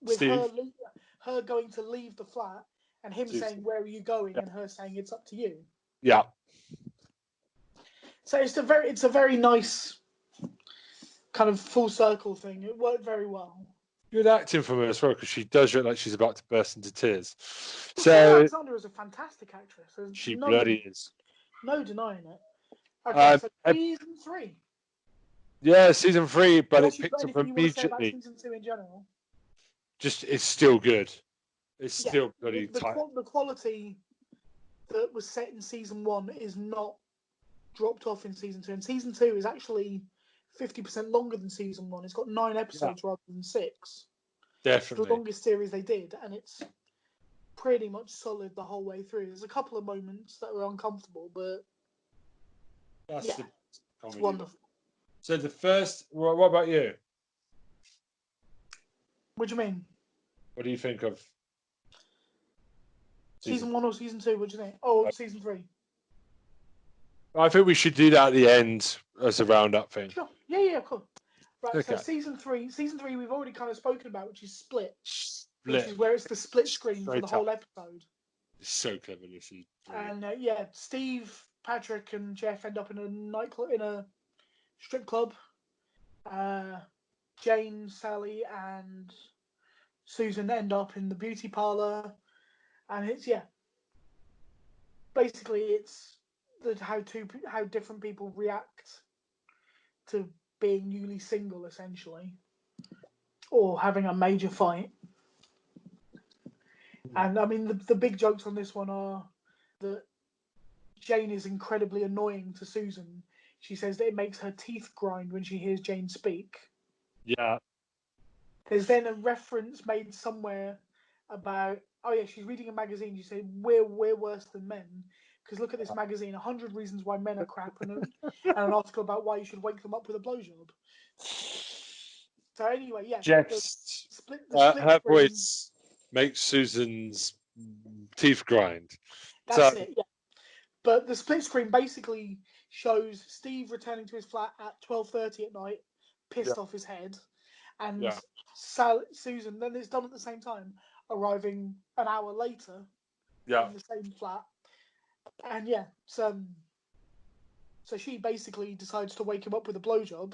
With Steve? her going to leave the flat, and him saying, "Where are you going?" and her saying, "It's up to you." Yeah. So it's a very nice kind of full circle thing. It worked very well. Good acting from her as well, because she does look like she's about to burst into tears. Well, Sarah Alexander is a fantastic actress. She bloody is. No denying it. Okay, so season 3. Yeah, season 3, but it picks up immediately. You want to say about season 2 in general? Just, it's still good. It's still bloody tight. The quality that was set in season 1 is not dropped off in season 2, and season 2 is actually 50% longer than season 1. It's got 9 episodes rather than 6. Definitely. It's the longest series they did, and it's pretty much solid the whole way through. There's a couple of moments that were uncomfortable, but it's wonderful. So the first, what about you? What do you mean? What do you think of season 1 or season 2? What do you think? Oh, season 3. I think we should do that at the end as a roundup thing. Sure. Yeah, cool. Right, okay. So season 3 we've already kind of spoken about, which is Split. Which is where it's the split screen for the whole episode. It's so clever, this is. And Steve, Patrick, and Jeff end up in a nightclub, in a strip club. Jane, Sally, and Susan end up in the beauty parlor, and it's basically it's how different people react to being newly single, essentially, or having a major fight. And I mean, the big jokes on this one are that Jane is incredibly annoying to Susan. She says that it makes her teeth grind when she hears Jane speak. Yeah. There's then a reference made somewhere about, oh yeah, she's reading a magazine. She said, we're worse than men. Because look at this magazine, 100 Reasons Why Men Are Crap, and an article about why you should wake them up with a blowjob. So anyway, yeah. Just split her screen, voice makes Susan's teeth grind. That's it, yeah. But the split screen basically shows Steve returning to his flat at 12:30 at night, pissed off his head, and Susan, then it's done at the same time, arriving an hour later in the same flat. And so she basically decides to wake him up with a blowjob.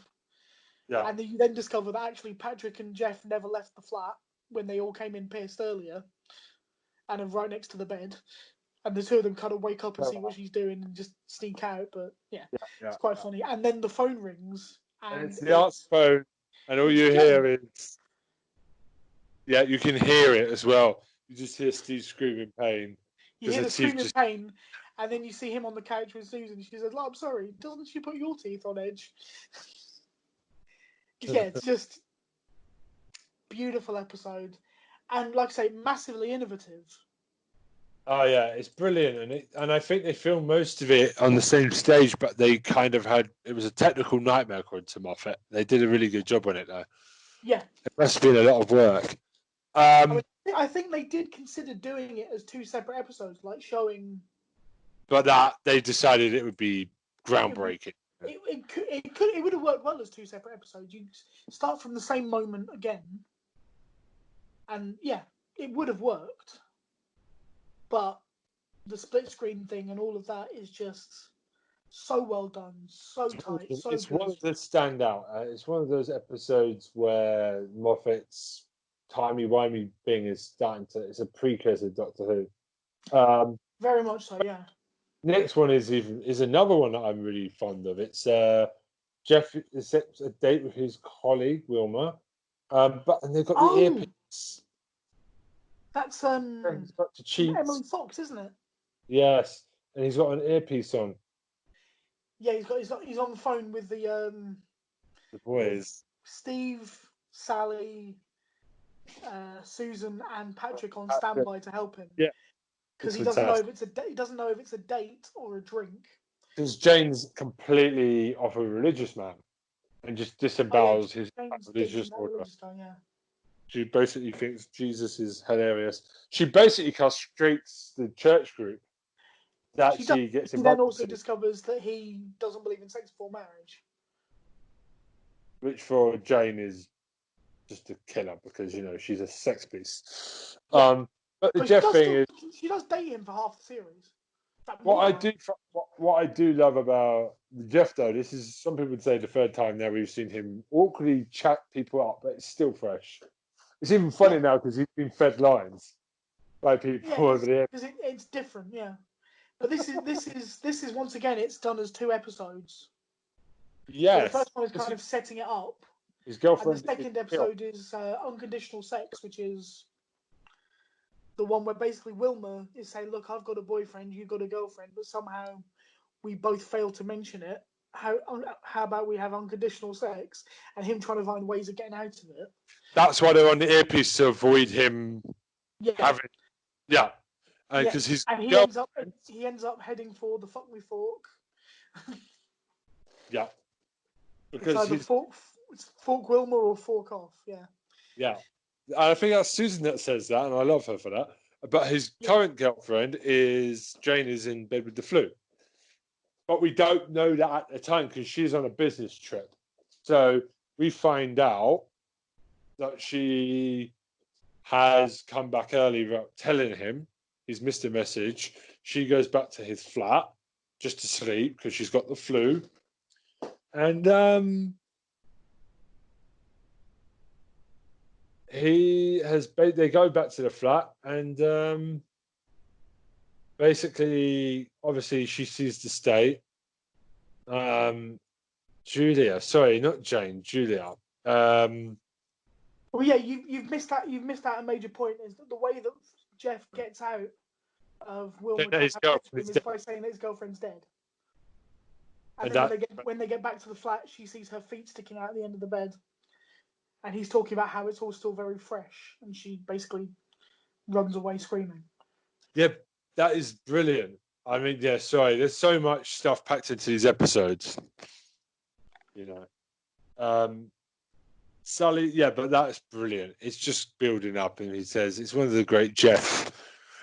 Yeah. And you then discover that actually Patrick and Jeff never left the flat when they all came in pissed earlier and are right next to the bed. And the two of them kind of wake up and see what she's doing and just sneak out. But it's quite funny. And then the phone rings. And it's the answer phone. And all you hear is... Yeah, you can hear it as well. You just hear Steve screaming pain. You hear the screaming pain. And then you see him on the couch with Susan. She says, I'm sorry, doesn't she put your teeth on edge? Yeah, it's just beautiful episode. And like I say, massively innovative. Oh yeah, it's brilliant, and I think they filmed most of it on the same stage, but they kind of it was a technical nightmare according to Moffat. They did a really good job on it though. Yeah, it must have been a lot of work. I think they did consider doing it as two separate episodes, like showing. But that they decided it would be groundbreaking. It would have worked well as two separate episodes. You start from the same moment again, and it would have worked. But the split screen thing and all of that is just so well done, so tight, so it's good. one of the standout. It's one of those episodes where Moffat's timey-wimey thing is starting to... It's a precursor to Doctor Who. Very much so, yeah. Next one is another one that I'm really fond of. It's Jeff accepts a date with his colleague Wilma, and they've got the earpiece. That's Dr. Emily Fox, isn't it? Yes, and he's got an earpiece on. Yeah, he's on the phone with the boys. Steve, Sally, Susan, and Patrick on standby to help him. Yeah, because he doesn't know if it's a date or a drink. Because Jane's completely off a religious man, and just disavows his religious order. She basically thinks Jesus is hilarious. She basically castrates the church group that she gets involved. She then also discovers that he doesn't believe in sex before marriage, which for Jane is just a killer because she's a sex beast. But the Jeff thing is, she does date him for half the series. What I do love about Jeff, though, this is, some people would say, the third time now we've seen him awkwardly chat people up, but it's still fresh. It's even funny now because he's been fed lines by people over there. Because it's different, yeah. But this is once again, it's done as two episodes. Yes. So the first one is kind of setting it up. His girlfriend. And the second episode is Unconditional Sex, which is the one where basically Wilma is saying, look, I've got a boyfriend, you've got a girlfriend, but somehow we both fail to mention it. How about we have unconditional sex? And him trying to find ways of getting out of it. That's why they're on the earpiece, to avoid him having... Yeah. Because he ends up heading for the Fuck Me Fork. Yeah. Because it's either fork Wilma or fork off, yeah. Yeah. I think that's Susan that says that, and I love her for that. But his current girlfriend Jane is in bed with the flu. But we don't know that at the time because she's on a business trip. So we find out that she has come back early without telling him. He's missed a message. She goes back to his flat just to sleep because she's got the flu. And they go back to the flat, and basically, obviously, she sees the state. Julia. Sorry, not Jane. Julia. Well, yeah, you've missed that. You've missed out a major point. Is that the way that Jeff gets out of Will His McCall girlfriend's is dead. by saying that his girlfriend's dead. And And then that, when they get back to the flat, she sees her feet sticking out at the end of the bed, and he's talking about how it's all still very fresh, and she basically runs away screaming. yeah, that is brilliant. I mean, yeah, sorry, there's so much stuff packed into these episodes. Sully, yeah, but that's brilliant. It's just building up, and he says it's one of the great Jeff.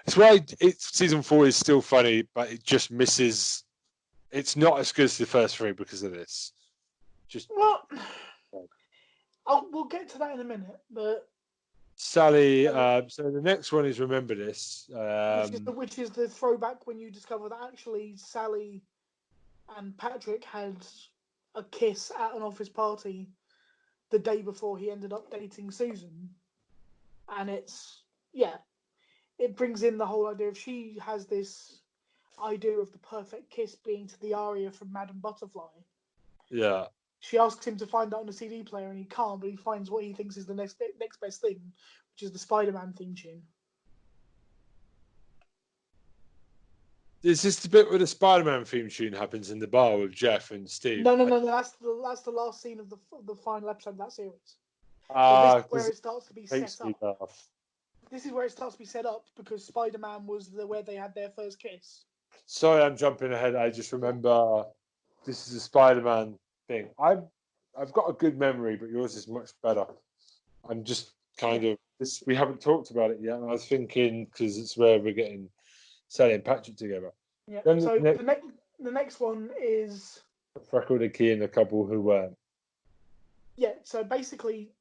It's why season 4 is still funny, but it just misses. It's not as good as the first 3 because of this. Well, we'll get to that in a minute, but Sally. So the next one is Remember This, which is the throwback when you discover that actually Sally and Patrick had a kiss at an office party the day before he ended up dating Susan, and it brings in the whole idea of she has this idea of the perfect kiss being to the aria from Madame Butterfly. Yeah. She asks him to find that on a CD player, and he can't, but he finds what he thinks is the next best thing, which is the Spider-Man theme tune. Is this the bit where the Spider-Man theme tune happens in the bar with Jeff and Steve? No. That's the last scene of the final episode of that series. This is where it starts to be set up. This is where it starts to be set up because Spider-Man was where they had their first kiss. Sorry, I'm jumping ahead. I just remember this is a Spider-Man thing. I've got a good memory, but yours is much better. I'm just kind of this. We haven't talked about it yet, and I was thinking because it's where we're getting Sally and Patrick together. Yeah. Then so the next one is Freckle, the Key, and a couple who weren't. Yeah. So basically,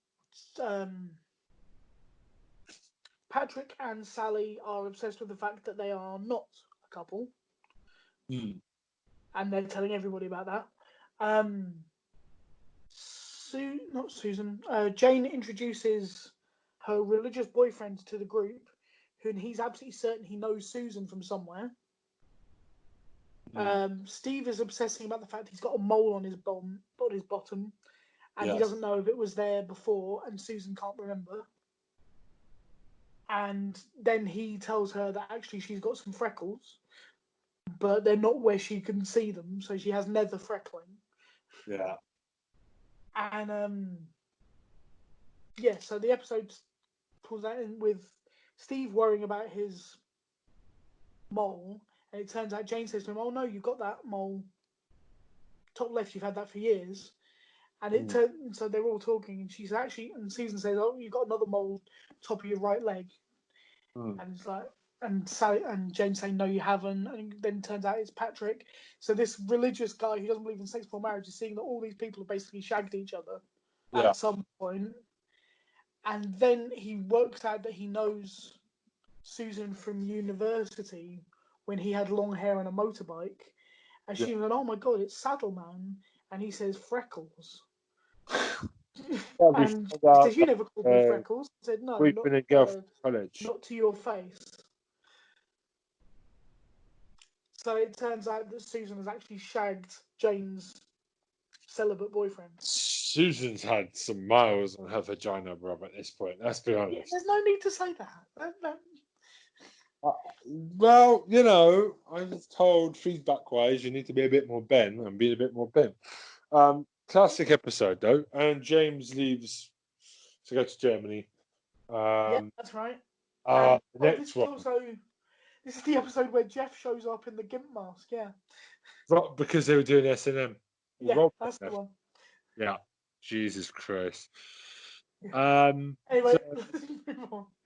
Patrick and Sally are obsessed with the fact that they are not a couple. And they're telling everybody about that. Not Susan. Jane introduces her religious boyfriend to the group, who he's absolutely certain he knows Susan from somewhere. Steve is obsessing about the fact he's got a mole on his bottom, and he doesn't know if it was there before, and Susan can't remember. And then he tells her that actually she's got some freckles, but they're not where she can see them, so she has nether freckling. Yeah. And so the episode pulls that in with Steve worrying about his mole, and it turns out Jane says to him, "Oh no, you've got that mole top left. You've had that for years." And so they're all talking, and and Susan says, "Oh, you've got another mole top of your right leg." And it's like, and Sally and Jane saying, "No, you haven't." And then it turns out it's Patrick. So this religious guy who doesn't believe in sex before marriage is seeing that all these people have basically shagged each other at some point. And then he works out that he knows Susan from university when he had long hair and a motorbike. And she went, "Oh my God, it's Saddleman." And he says, "Freckles." And she says, "You never called me Freckles." I said, "No, we've been a girl from college. Not to your face." So it turns out that Susan has actually shagged Jane's celibate boyfriend. Susan's had some miles on her vagina, Rob, at this point. Let's be honest. Yeah, there's no need to say that. Well, I was told feedback-wise you need to be a bit more Ben and be a bit more Ben. Classic episode, though. And James leaves to go to Germany. Yeah, that's right. The next one. This is the episode where Jeff shows up in the gimp mask, yeah. Not because they were doing S&M. Yeah, that's the one. Yeah. Jesus Christ. Yeah. Anyway,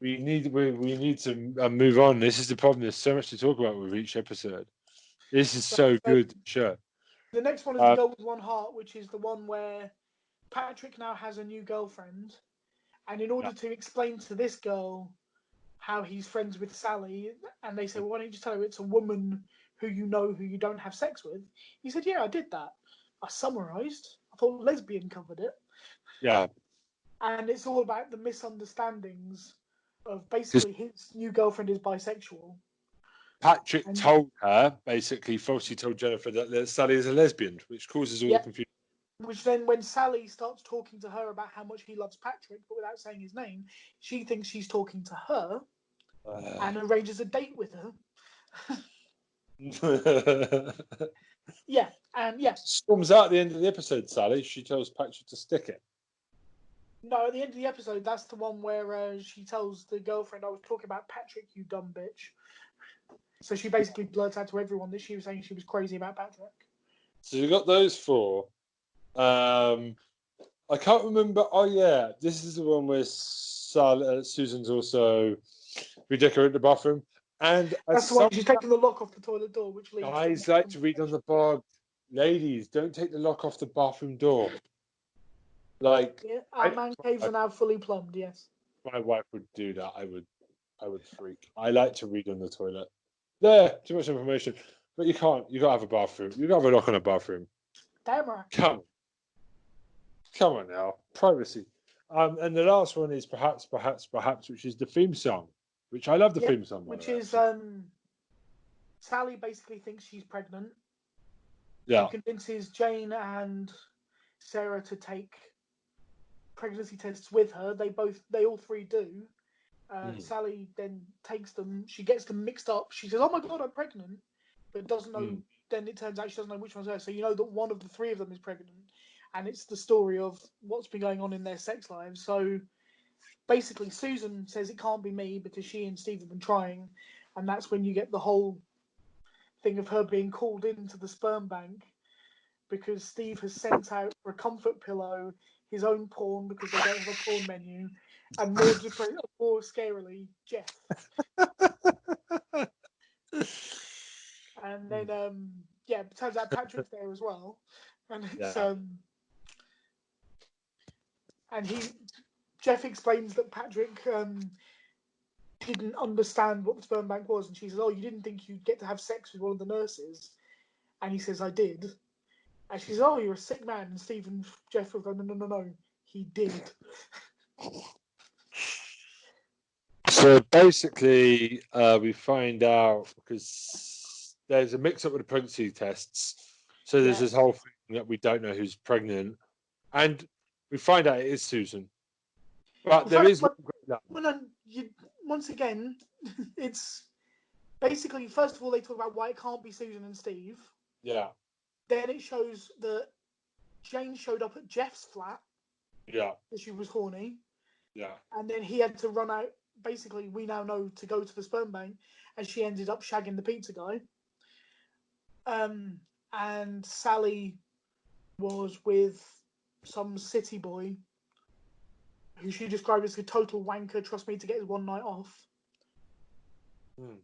we need to move on. This is the problem. There's so much to talk about with each episode. This is so good. Sure. The next one is The Girl with One Heart, which is the one where Patrick now has a new girlfriend. And in order to explain to this girl how he's friends with Sally, and they say, "Well, why don't you just tell her it's a woman who you don't have sex with?" He said, "Yeah, I did that. I summarised. I thought lesbian covered it." Yeah. And it's all about the misunderstandings of basically his new girlfriend is bisexual. Patrick told her, basically, falsely told Jennifer that Sally is a lesbian, which causes all the confusion. Which then, when Sally starts talking to her about how much he loves Patrick, but without saying his name, she thinks she's talking to her and arranges a date with her. Yeah, and yeah. Storms out at the end of the episode, Sally. She tells Patrick to stick it. No, at the end of the episode, that's the one where she tells the girlfriend, "I was talking about Patrick, you dumb bitch." So she basically blurts out to everyone that she was saying she was crazy about Patrick. So you got those four. I can't remember. Oh yeah, this is the one where Susan's also redecorating the bathroom, and that's the one she's taking the lock off the toilet door, which leads. Guys like to read on the blog. Ladies, don't take the lock off the bathroom door. Like, yeah, our man caves are now fully plumbed. Yes, my wife would do that. I would freak. I like to read on the toilet. There, too much information, but you can't. You gotta have a bathroom. You gotta have a lock on a bathroom. Damn right. Come on now, privacy. And the last one is perhaps, which is the theme song, which I love the theme song. Which is Sally basically thinks she's pregnant. Yeah. She convinces Jane and Sarah to take pregnancy tests with her. They all three do. Sally then takes them. She gets them mixed up. She says, "Oh my god, I'm pregnant," but doesn't know. Then it turns out she doesn't know which one's her. So you know that one of the three of them is pregnant, and it's the story of what's been going on in their sex lives. So basically, Susan says it can't be me because she and Steve have been trying, and that's when you get the whole thing of her being called into the sperm bank because Steve has sent out for a comfort pillow his own porn because they don't have a porn menu, and more scarily, Jeff. And then, it turns out Patrick's there as well, and it's and Jeff explains that Patrick didn't understand what the sperm bank was, and she says, "Oh, you didn't think you'd get to have sex with one of the nurses?" And he says, "I did." And she says, "Oh, you're a sick man." And Steve and Jeff are going, "No, he did." So basically, we find out because there's a mix-up with the pregnancy tests. So there's this whole thing that we don't know who's pregnant, and we find out it is Susan. But there is once again, it's basically, first of all, they talk about why it can't be Susan and Steve. Yeah. Then it shows that Jane showed up at Jeff's flat. Yeah. Because she was horny. Yeah. And then he had to run out. Basically, we now know to go to the sperm bank, and she ended up shagging the pizza guy. And Sally was with some city boy who she described as a total wanker. Trust me, to get his one night off. And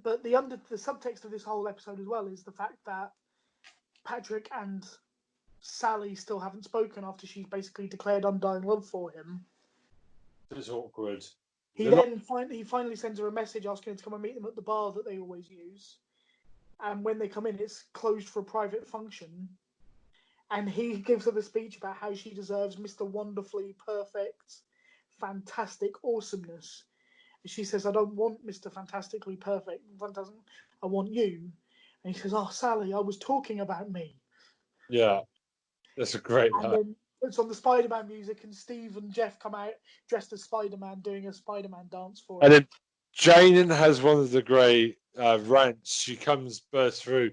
but the subtext of this whole episode as well is the fact that Patrick and Sally still haven't spoken after she's basically declared undying love for him. It's awkward. He finally sends her a message asking her to come and meet them at the bar that they always use. And when they come in, it's closed for a private function. And he gives her the speech about how she deserves Mr. Wonderfully Perfect, Fantastic Awesomeness. And she says, "I don't want Mr. Fantastically Perfect, Fantastic. I want you." And he says, "Oh, Sally, I was talking about me." Yeah, that's a great line. Then it's on the Spider-Man music, and Steve and Jeff come out dressed as Spider-Man, doing a Spider-Man dance for him. And then Jane has one of the great rants. She bursts through.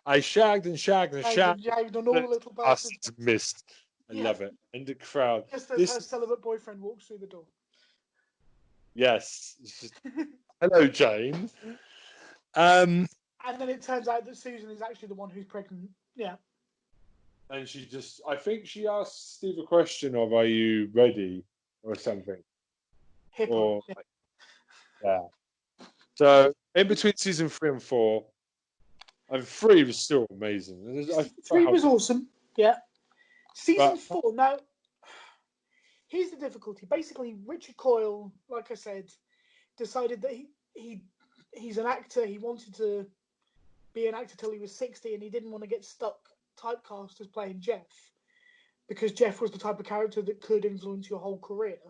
"I shagged and shagged and shagged on all the little bastards." Missed. I love it. And the crowd. Just as her celibate boyfriend walks through the door. Yes. Hello, Jane. And then it turns out that Susan is actually the one who's pregnant. Yeah. And I think she asked Steve a question of, "Are you ready?" or something. Hippo. Yeah. So in between season 3 and 4, and 3 was still amazing. 3 was awesome. Yeah. Season 4. Now, here's the difficulty. Basically, Richard Coyle, like I said, decided that he's an actor. He wanted to be an actor till he was 60, and he didn't want to get stuck typecast as playing Jeff, because Jeff was the type of character that could influence your whole career,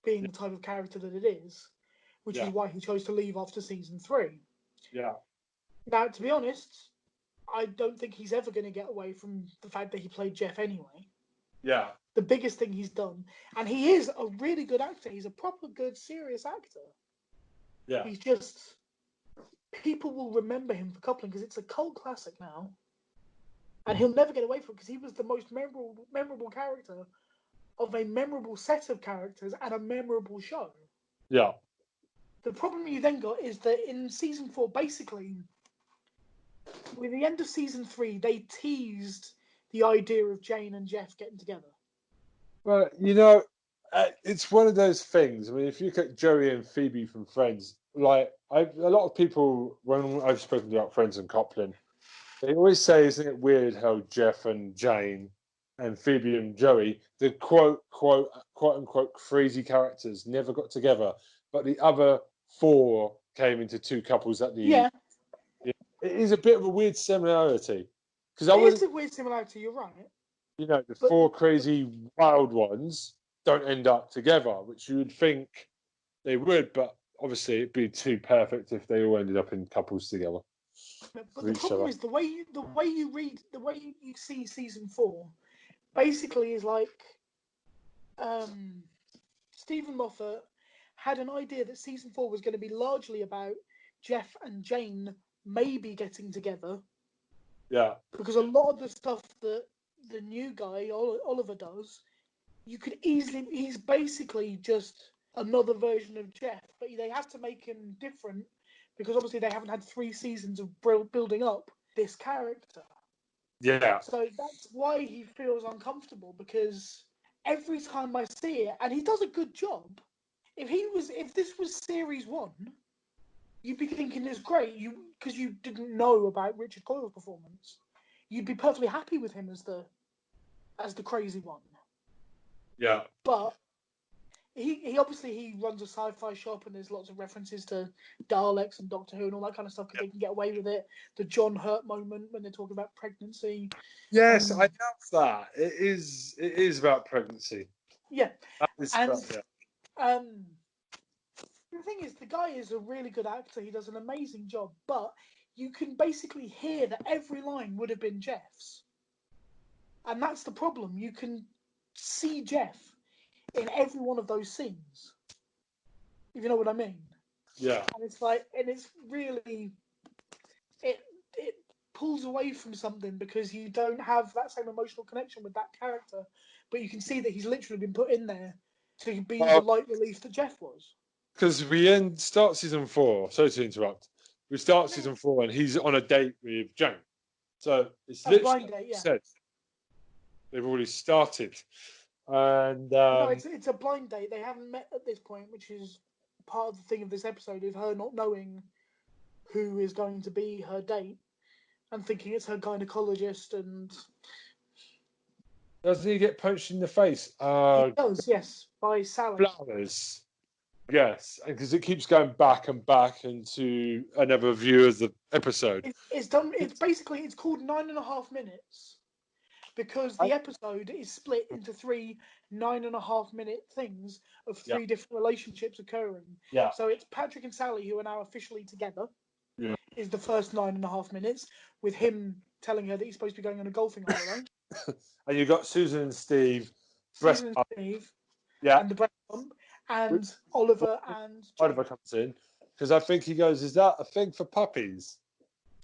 being the type of character that it is, which is why he chose to leave after season 3. Yeah. Now, to be honest, I don't think he's ever going to get away from the fact that he played Jeff anyway. Yeah. The biggest thing he's done. And he is a really good actor. He's a proper good, serious actor. Yeah. He's just... People will remember him for Coupling because it's a cult classic now. And he'll never get away from it because he was the most memorable character of a memorable set of characters and a memorable show. Yeah. The problem you then got is that in season 4, basically, with the end of season 3, they teased the idea of Jane and Jeff getting together. Well, it's one of those things. I mean, if you look at Joey and Phoebe from Friends, like a lot of people, when I've spoken about Friends and Copland, they always say, "Isn't it weird how Jeff and Jane and Phoebe and Joey, the quote unquote crazy characters, never got together, but the other 4 came into 2 couples at the." Yeah. It is a bit of a weird similarity because It is a weird similarity, you're right. the 4 crazy wild ones don't end up together, which you would think they would, but obviously it'd be too perfect if they all ended up in couples together. But the problem is the way you see season 4 basically is like Stephen Moffat had an idea that season 4 was going to be largely about Jeff and Jane maybe getting together. Yeah. Because a lot of the stuff that the new guy, Oliver, does, you could easily... He's basically just another version of Jeff, but they have to make him different because obviously they haven't had 3 seasons of building up this character. Yeah. So that's why he feels uncomfortable, because every time I see it, and he does a good job. If this was series 1, you'd be thinking it's great, because you didn't know about Richard Coyle's performance. You'd be perfectly happy with him as the crazy one. Yeah. But he obviously runs a sci-fi shop, and there's lots of references to Daleks and Doctor Who and all that kind of stuff because they can get away with it. The John Hurt moment when they're talking about pregnancy. Yes, I love that. It is about pregnancy. Yeah, and yeah. the thing is, the guy is a really good actor. He does an amazing job, but you can basically hear that every line would have been Jeff's, and that's the problem. You can see Jeff in every one of those scenes, if you know what I mean. Yeah. And it's really, it pulls away from something because you don't have that same emotional connection with that character, but you can see that he's literally been put in there to be the light relief that Jeff was. Because we start season 4. Sorry to interrupt. We start season 4 and he's on a date with Jane. So it's literally blind date, yeah. said they've already started. And no, it's a blind date. They haven't met at this point, which is part of the thing of this episode, is her not knowing who is going to be her date and thinking it's her gynecologist. And doesn't he get punched in the face? he does, yes, by Sally. Flowers. Yes, because it keeps going back and back into another view of the episode. It's done. It's basically, it's called 9.5 minutes because the episode is split into 3 9.5 minute things of 3 different relationships occurring. Yeah. So it's Patrick and Sally, who are now officially together. Yeah. Is the first 9.5 minutes with him telling her that he's supposed to be going on a golfing holiday. And you've got Susan and Steve. Susan and Steve. Yeah. And the breast bump. And Oliver and Jane. Oliver comes in because I think he goes, "Is that a thing for puppies?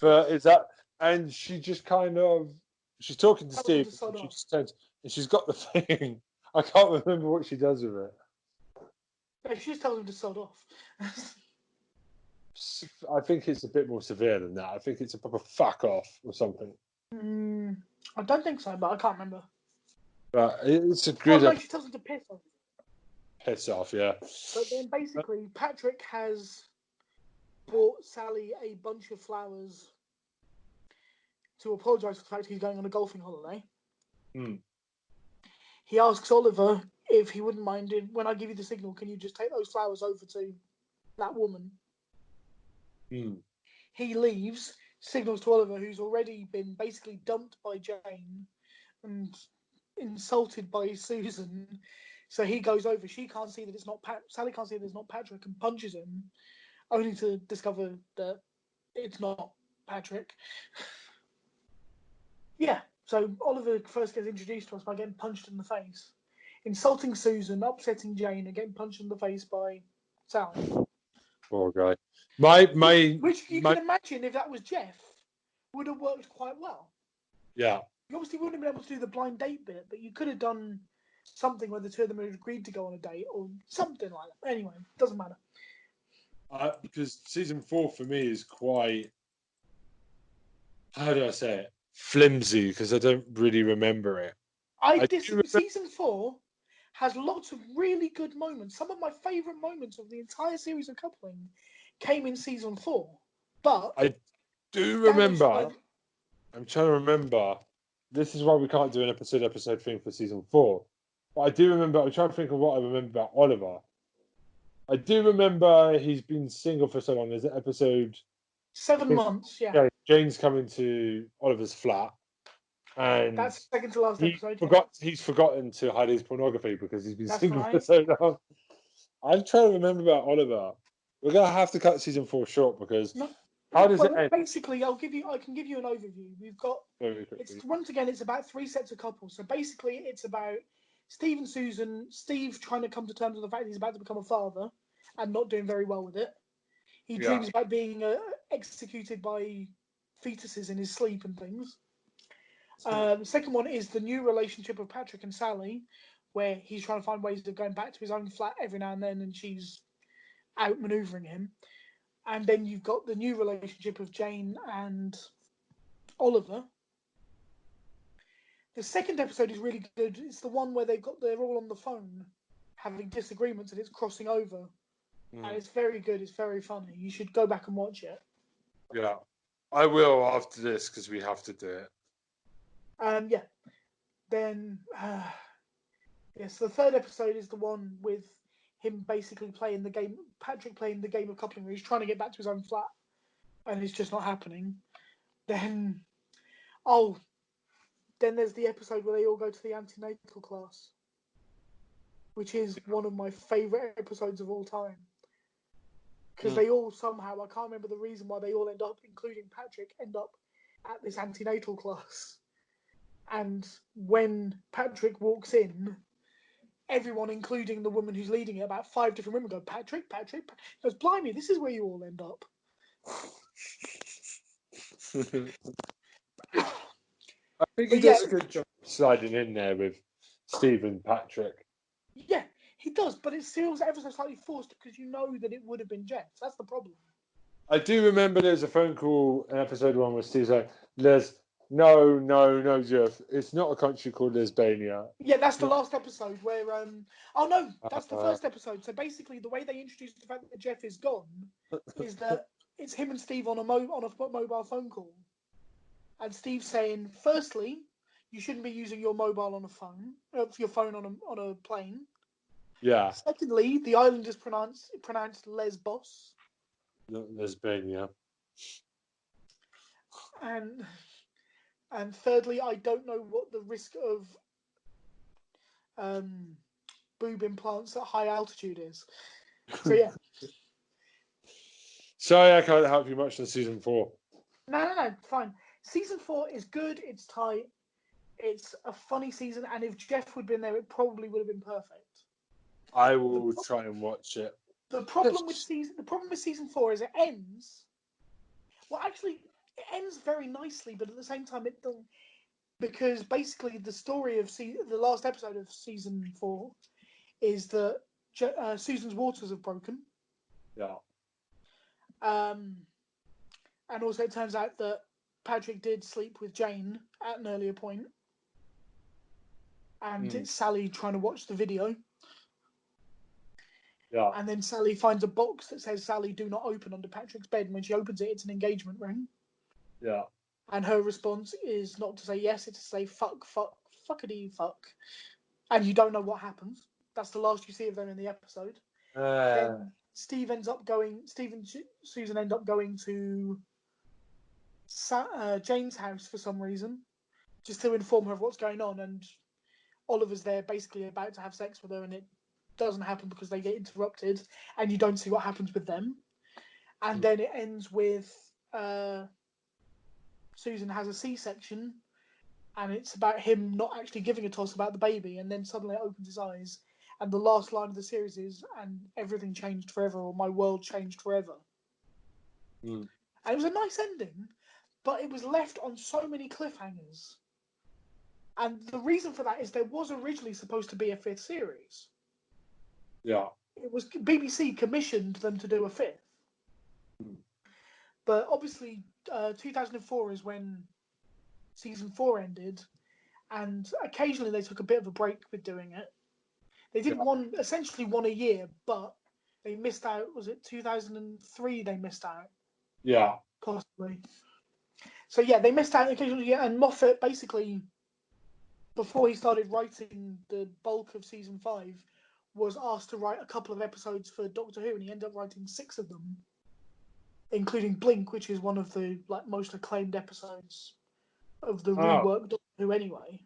Is that?" And she just kind of, she's talking to Steve. And she just turns, and she's got the thing. I can't remember what she does with it. No, she just tells him to sod off. I think it's a bit more severe than that. I think it's a proper fuck off or something. I don't think so, but I can't remember. But it's a good. Oh no, she tells him to piss off. Piss off, yeah. But then basically, Patrick has bought Sally a bunch of flowers to apologise for the fact he's going on a golfing holiday. He asks Oliver if he wouldn't mind when I give you the signal, can you just take those flowers over to that woman? He leaves, signals to Oliver, who's already been basically dumped by Jane and insulted by Susan. So he goes over. She can't see that it's not Sally can't see that it's not Patrick, and punches him, only to discover that it's not Patrick. Yeah, so Oliver first gets introduced to us by getting punched in the face, insulting Susan, upsetting Jane, and getting punched in the face by Sally. Poor guy. Which you can imagine if that was Jeff, would have worked quite well. Yeah. You obviously wouldn't have been able to do the blind date bit, but you could have done something where the two of them had agreed to go on a date or something like that. Anyway, doesn't matter. Because season 4 for me is quite, how do I say it? Flimsy, because I don't really remember it. Season 4 has lots of really good moments. Some of my favourite moments of the entire series of Coupling came in season 4. But I do remember. I'm trying to remember. This is why we can't do an episode thing for season 4. But I do remember. I'm trying to think of what I remember about Oliver. I do remember he's been single for so long. There's an episode. 7 months, yeah. Yeah, Jane's coming to Oliver's flat, and that's second to last episode. He's forgotten to hide his pornography because he's been single right. for so long. I'm trying to remember about Oliver. We're gonna have to cut season 4 short because how does it end? Basically, I can give you an overview. We've got once again, it's about 3 sets of couples. So basically, it's about Steve and Susan. Steve trying to come to terms with the fact he's about to become a father and not doing very well with it. He dreams about being executed by fetuses in his sleep and things. The second one is the new relationship of Patrick and Sally, where he's trying to find ways of going back to his own flat every now and then, and she's outmaneuvering him. And then you've got the new relationship of Jane and Oliver. The second episode is really good. It's the one where they're all on the phone having disagreements and it's crossing over. And it's very good. It's very funny. You should go back and watch it. Yeah, I will after this because we have to do it. Yeah. Then, yes, the third episode is the one with him basically playing the game, Patrick playing the game of coupling where he's trying to get back to his own flat and it's just not happening. Then there's the episode where they all go to the antenatal class, which is one of my favourite episodes of all time. Because they all somehow, I can't remember the reason why they all end up, including Patrick, end up at this antenatal class. And when Patrick walks in, everyone, including the woman who's leading it, about 5 different women go, Patrick. He goes, blimey, this is where you all end up. I think he does a good job sliding in there with Steve and Patrick. Yeah, he does, but it feels ever so slightly forced because you know that it would have been Jeff. That's the problem. I do remember there's a phone call in episode 1 where Steve's like, no, Jeff. It's not a country called Lesbania. Yeah, that's the last episode where that's the first episode. So basically, the way they introduced the fact that Jeff is gone is that it's him and Steve on a mobile phone call, and Steve saying, firstly, you shouldn't be using your mobile on a phone, your phone on a plane. Yeah. Secondly, the island is pronounced Lesbos. Not Lesbania. And thirdly, I don't know what the risk of boob implants at high altitude is. So yeah. Sorry, I can't help you much in season 4. No, fine. Season 4 is good. It's tight. It's a funny season, and if Jeff would have been there, it probably would have been perfect. I will try and watch it. The problem with season 4 is it ends. Well, actually, it ends very nicely, but at the same time, it doesn't. Because basically, the story of the last episode of season 4 is that Susan's waters have broken. Yeah. And also, it turns out that Patrick did sleep with Jane at an earlier point. And it's Sally trying to watch the video. Yeah. And then Sally finds a box that says, Sally, do not open under Patrick's bed. And when she opens it, it's an engagement ring. Yeah. And her response is not to say yes, it's to say fuckity fuck. And you don't know what happens. That's the last you see of them in the episode. Then Steve and Susan end up going to Jane's house for some reason, just to inform her of what's going on. And Oliver's there basically about to have sex with her, and it doesn't happen because they get interrupted, and you don't see what happens with them. And then it ends with Susan has a C-section and it's about him not actually giving a toss about the baby, and then suddenly it opens his eyes, and the last line of the series is, "And everything changed forever," or "My world changed forever." Mm. And it was a nice ending, but it was left on so many cliffhangers. And the reason for that is there was originally supposed to be a fifth series. Yeah. It was BBC commissioned them to do a fifth. Mm. But obviously, 2004 is when season 4 ended, and occasionally they took a bit of a break with doing it. They did essentially one a year, but they missed out. Was it 2003 they missed out? Yeah. Possibly. So yeah, they missed out occasionally, and Moffat basically, before he started writing the bulk of season 5, was asked to write a couple of episodes for Doctor Who, and he ended up writing 6 of them, including Blink, which is one of the most acclaimed episodes of the reworked Doctor Who anyway.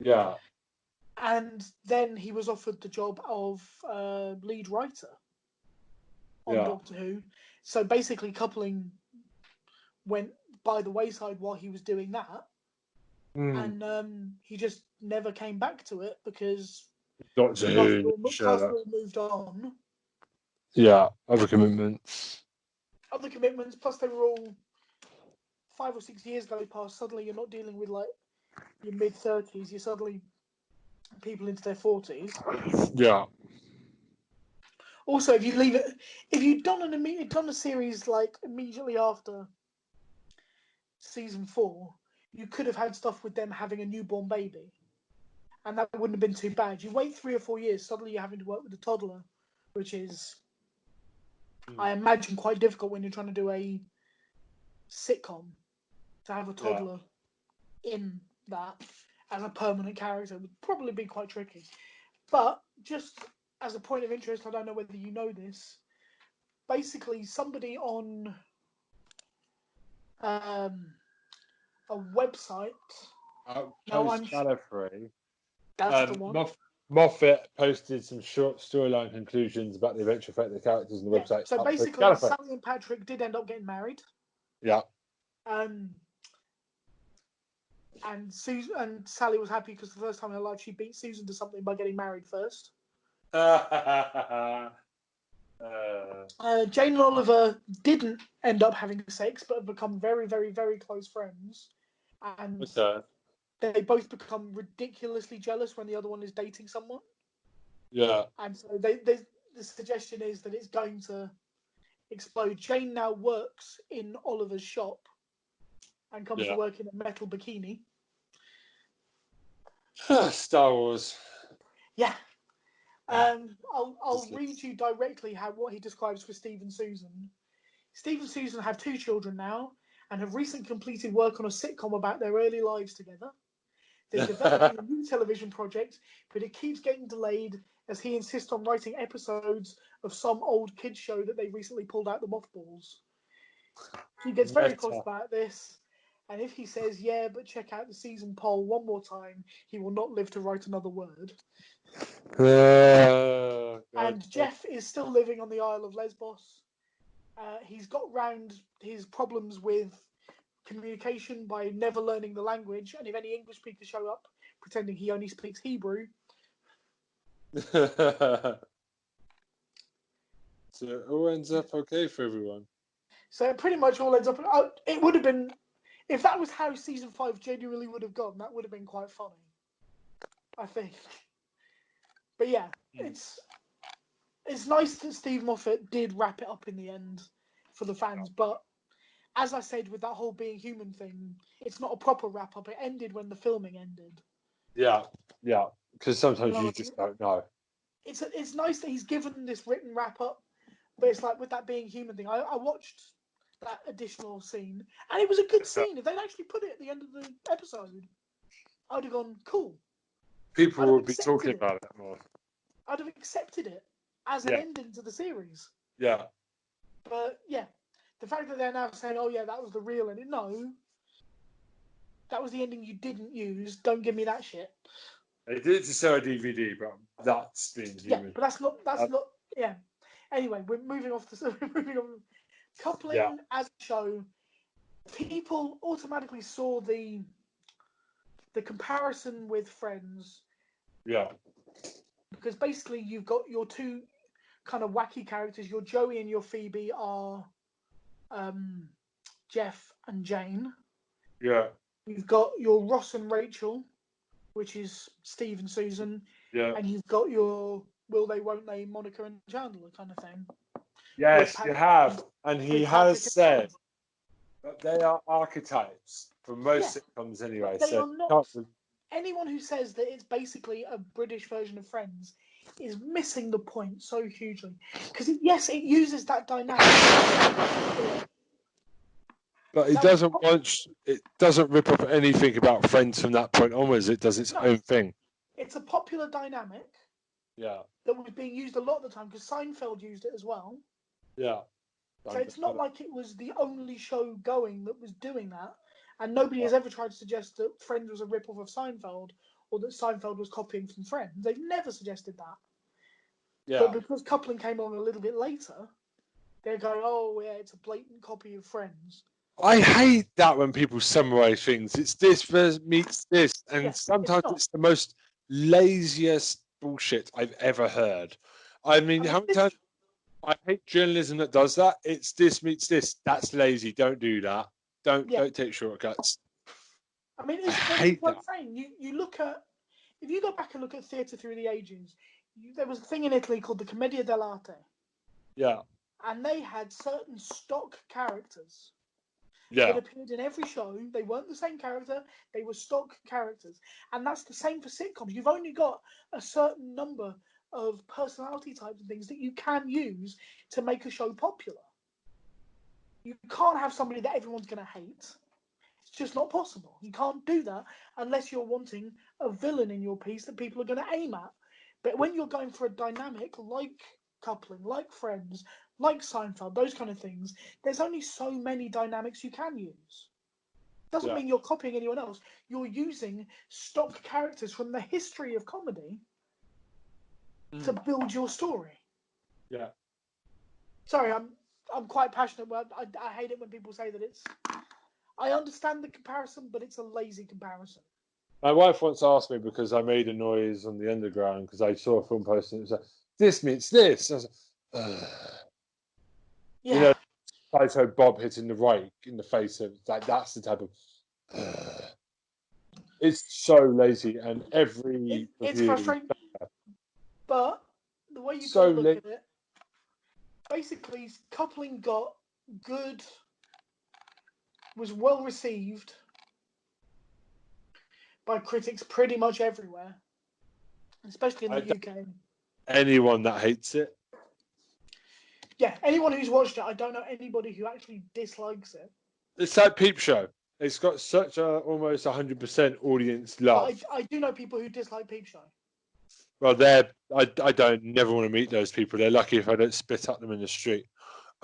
Yeah. And then he was offered the job of lead writer on Doctor Who. So basically, coupling went by the wayside while he was doing that, and he just never came back to it because Doctor Who Who, Sherlock. moved on. Yeah, other commitments. Other commitments, plus they were all 5 or 6 years go past. Suddenly, you're not dealing with your mid-30s. You're suddenly people into their 40s. Yeah. Also, if you'd done a series immediately after season 4, you could have had stuff with them having a newborn baby, and that wouldn't have been too bad. You wait 3 or 4 years, suddenly you're having to work with a toddler, which is, I imagine, quite difficult when you're trying to do a sitcom. To have a toddler in that as a permanent character would probably be quite tricky. But just as a point of interest, I don't know whether you know this. Basically, somebody on a website. Post Gallifrey. That's the one. Moffat posted some short storyline conclusions about the eventual fate of the characters on the website. So basically, Sally and Patrick did end up getting married. Yeah. And Sally was happy because for the first time in her life she beat Susan to something by getting married first. Jane and Oliver didn't end up having sex, but have become very, very, very close friends. And they both become ridiculously jealous when the other one is dating someone. Yeah. And so the suggestion is that it's going to explode. Jane now works in Oliver's shop and comes to work in a metal bikini. Star Wars. Yeah. I'll read you directly what he describes for Steve and Susan. Steve and Susan have 2 children now and have recently completed work on a sitcom about their early lives together. They're developing a new television project, but it keeps getting delayed as he insists on writing episodes of some old kids show that they recently pulled out the mothballs. He gets very cross about this, and if he says, "Yeah, but check out the season poll one more time," he will not live to write another word. And Jeff is still living on the Isle of Lesbos. He's got round his problems with communication by never learning the language, and if any English speakers show up pretending he only speaks Hebrew. So it all ends up okay for everyone. So it pretty much all ends up. It would have been, if that was how season 5 genuinely would have gone, that would have been quite funny, I think. But yeah, it's nice that Steve Moffat did wrap it up in the end for the fans. But as I said, with that whole being human thing, it's not a proper wrap up. It ended when the filming ended. Yeah. Because sometimes you just don't know. It's nice that he's given this written wrap up, but it's like with that being human thing. I watched that additional scene, and it was a good scene. If they'd actually put it at the end of the episode, I'd have gone, cool. People would be talking about it more. I'd have accepted it as an ending to the series. Yeah. But yeah, the fact that they're now saying, "Oh yeah, that was the real ending," no, that was the ending you didn't use. Don't give me that shit. They did it to sell a DVD, but that's being human. Yeah, but that's not. Yeah. Anyway, we're moving off the moving on. Coupling as a show, people automatically saw the the comparison with Friends. Yeah. Because basically you've got your two kind of wacky characters. Your Joey and your Phoebe are Jeff and Jane. Yeah. You've got your Ross and Rachel, which is Steve and Susan. Yeah. And you've got your Will They, Won't They, Monica and Chandler kind of thing. Yes, you have. And he has said that they are archetypes for most sitcoms anyway. They so are not. Anyone who says that it's basically a British version of Friends is missing the point so hugely. Because, yes, it uses that dynamic. But it doesn't rip off anything about Friends from that point onwards. It does its own thing. It's a popular dynamic. Yeah. That was being used a lot of the time because Seinfeld used it as well. Yeah. So it's not like it was the only show going that was doing that. And nobody has ever tried to suggest that Friends was a rip-off of Seinfeld or that Seinfeld was copying from Friends. They've never suggested that. Yeah. But because Coupling came on a little bit later, they're going, oh, yeah, it's a blatant copy of Friends. I hate that when people summarize things. It's this meets this. And sometimes it's the most laziest bullshit I've ever heard. I mean, how many times... I hate journalism that does that. It's this meets this. That's lazy. Don't do that. Don't take shortcuts. I mean, it's like saying you look at, if you go back and look at theatre through the ages, there was a thing in Italy called the Commedia dell'arte. Yeah. And they had certain stock characters. Yeah. That appeared in every show. They weren't the same character. They were stock characters. And that's the same for sitcoms. You've only got a certain number of personality types and things that you can use to make a show popular. You can't have somebody that everyone's going to hate. It's just not possible. You can't do that unless you're wanting a villain in your piece that people are going to aim at. But when you're going for a dynamic like Coupling, like Friends, like Seinfeld, those kind of things, there's only so many dynamics you can use. Doesn't mean you're copying anyone else. You're using stock characters from the history of comedy to build your story. Yeah. Sorry, I'm quite passionate. I hate it when people say that it's... I understand the comparison, but it's a lazy comparison. My wife once asked me because I made a noise on the underground because I saw a film poster and it was like, this means this. And I was like, yeah. You know, Psycho Bob hitting the right in the face of like that's the type of. It's so lazy, and it's frustrating. But the way you look at it, basically, Coupling got good, was well received by critics pretty much everywhere, especially in the UK. Anyone that hates it. Yeah, anyone who's watched it, I don't know anybody who actually dislikes it. It's like Peep Show. It's got such a almost 100% audience love. I do know people who dislike Peep Show. Well, I don't never want to meet those people. They're lucky if I don't spit at them in the street.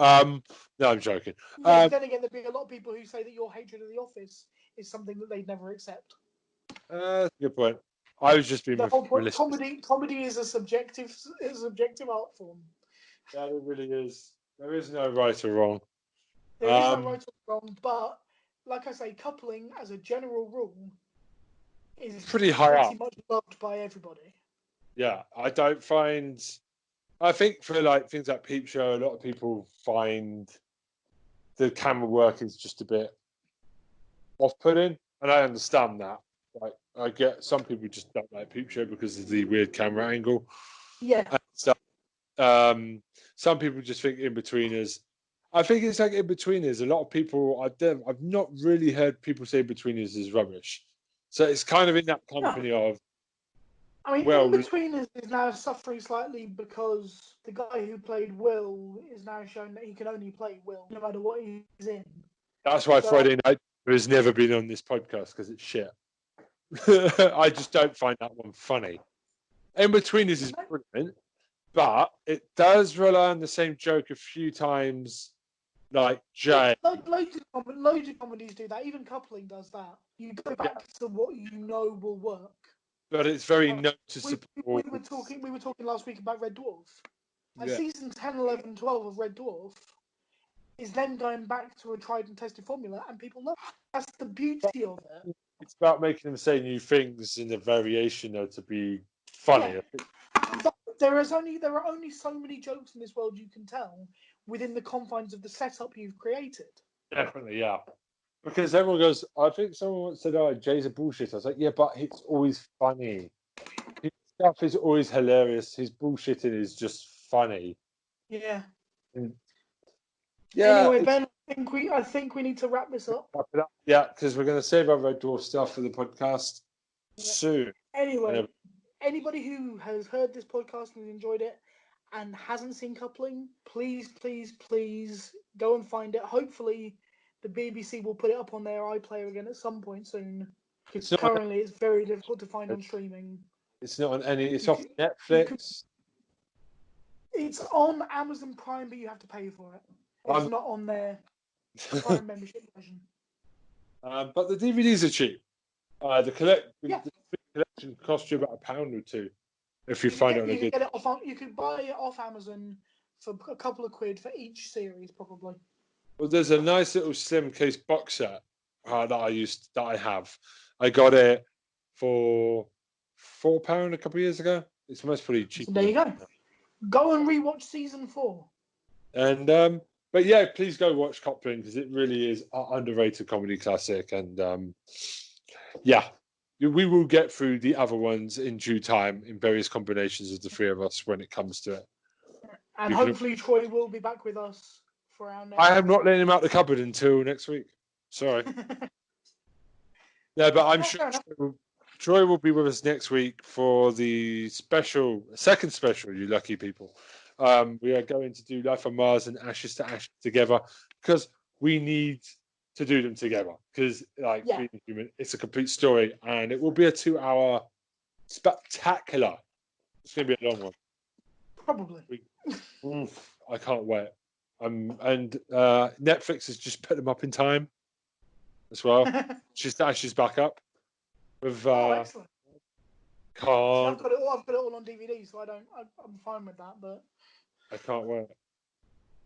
No, I'm joking. Yeah, then again, there'd be a lot of people who say that your hatred of The Office is something that they'd never accept. That's a good point. I was just being realistic. Comedy is a subjective art form. Yeah, it really is. There is no right or wrong. There is no right or wrong, but like I say, Coupling as a general rule is pretty high up. Much loved by everybody. Yeah, I think for like things like Peep Show, a lot of people find the camera work is just a bit off-putting, and I understand that. Like, I get some people just don't like Peep Show because of the weird camera angle. Yeah. And stuff. Some people just think In-Betweeners. I think it's like In-Betweeners. A lot of people, I've not really heard people say In-Betweeners is rubbish. So it's kind of in that company of. I mean, In-Betweeners is now suffering slightly because the guy who played Will is now shown that he can only play Will no matter what he's in. That's why Friday Night has never been on this podcast because it's shit. I just don't find that one funny. In-Betweeners is brilliant. But it does rely on the same joke a few times, like Jay. Loads of comedies do that. Even Coupling does that. You go back to what you know will work. But it's very noticeable. We were talking last week about Red Dwarf. And season 10, 11, 12 of Red Dwarf is then going back to a tried and tested formula, and people love it. That's the beauty of it. It's about making them say new things in a variation, though, to be funny. Yeah. There are only so many jokes in this world you can tell within the confines of the setup you've created. Definitely, yeah. Because everyone goes, I think someone once said, "Oh, Jay's a bullshit." I was like, yeah, but it's always funny. His stuff is always hilarious. His bullshitting is just funny. Yeah. And Anyway, Ben, I think we need to wrap this up. Yeah, because we're going to save our Red Dwarf stuff for the podcast soon. Anyway, anybody who has heard this podcast and enjoyed it and hasn't seen Coupling, please, please, please go and find it. Hopefully, the BBC will put it up on their iPlayer again at some point soon. Because currently, it's very difficult to find on streaming. It's not on any. It's off Netflix. It's on Amazon Prime, but you have to pay for it. It's not on their Prime membership version. But the DVDs are cheap. The collection costs you about £1 or £2 if you find it on a good. You could buy it off Amazon for a couple of quid for each series, probably. Well, there's a nice little slim case box set that I have. I got it for £4 a couple of years ago. It's most pretty cheap. So there you go. Go and rewatch season 4. And but yeah, please go watch Coupling because it really is an underrated comedy classic. And yeah, we will get through the other ones in due time in various combinations of the three of us when it comes to it. And hopefully Troy will be back with us for our next. I am not letting him out the cupboard until next week. Sorry. Yeah, but I'm sure Troy will be with us next week for the second special, you lucky people. We are going to do Life on Mars and Ashes to Ashes together because we need to do them together because, being human, it's a complete story and it will be a 2-hour spectacular. It's going to be a long one. Probably. I can't wait. And Netflix has just put them up in time as well. She's back up with. Excellent. I've got it all on DVD, so I'm fine with that. But I can't wait.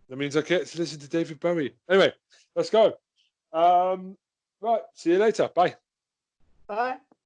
That means I get to listen to David Bowie. Anyway, let's go. Right, see you later. Bye. Bye.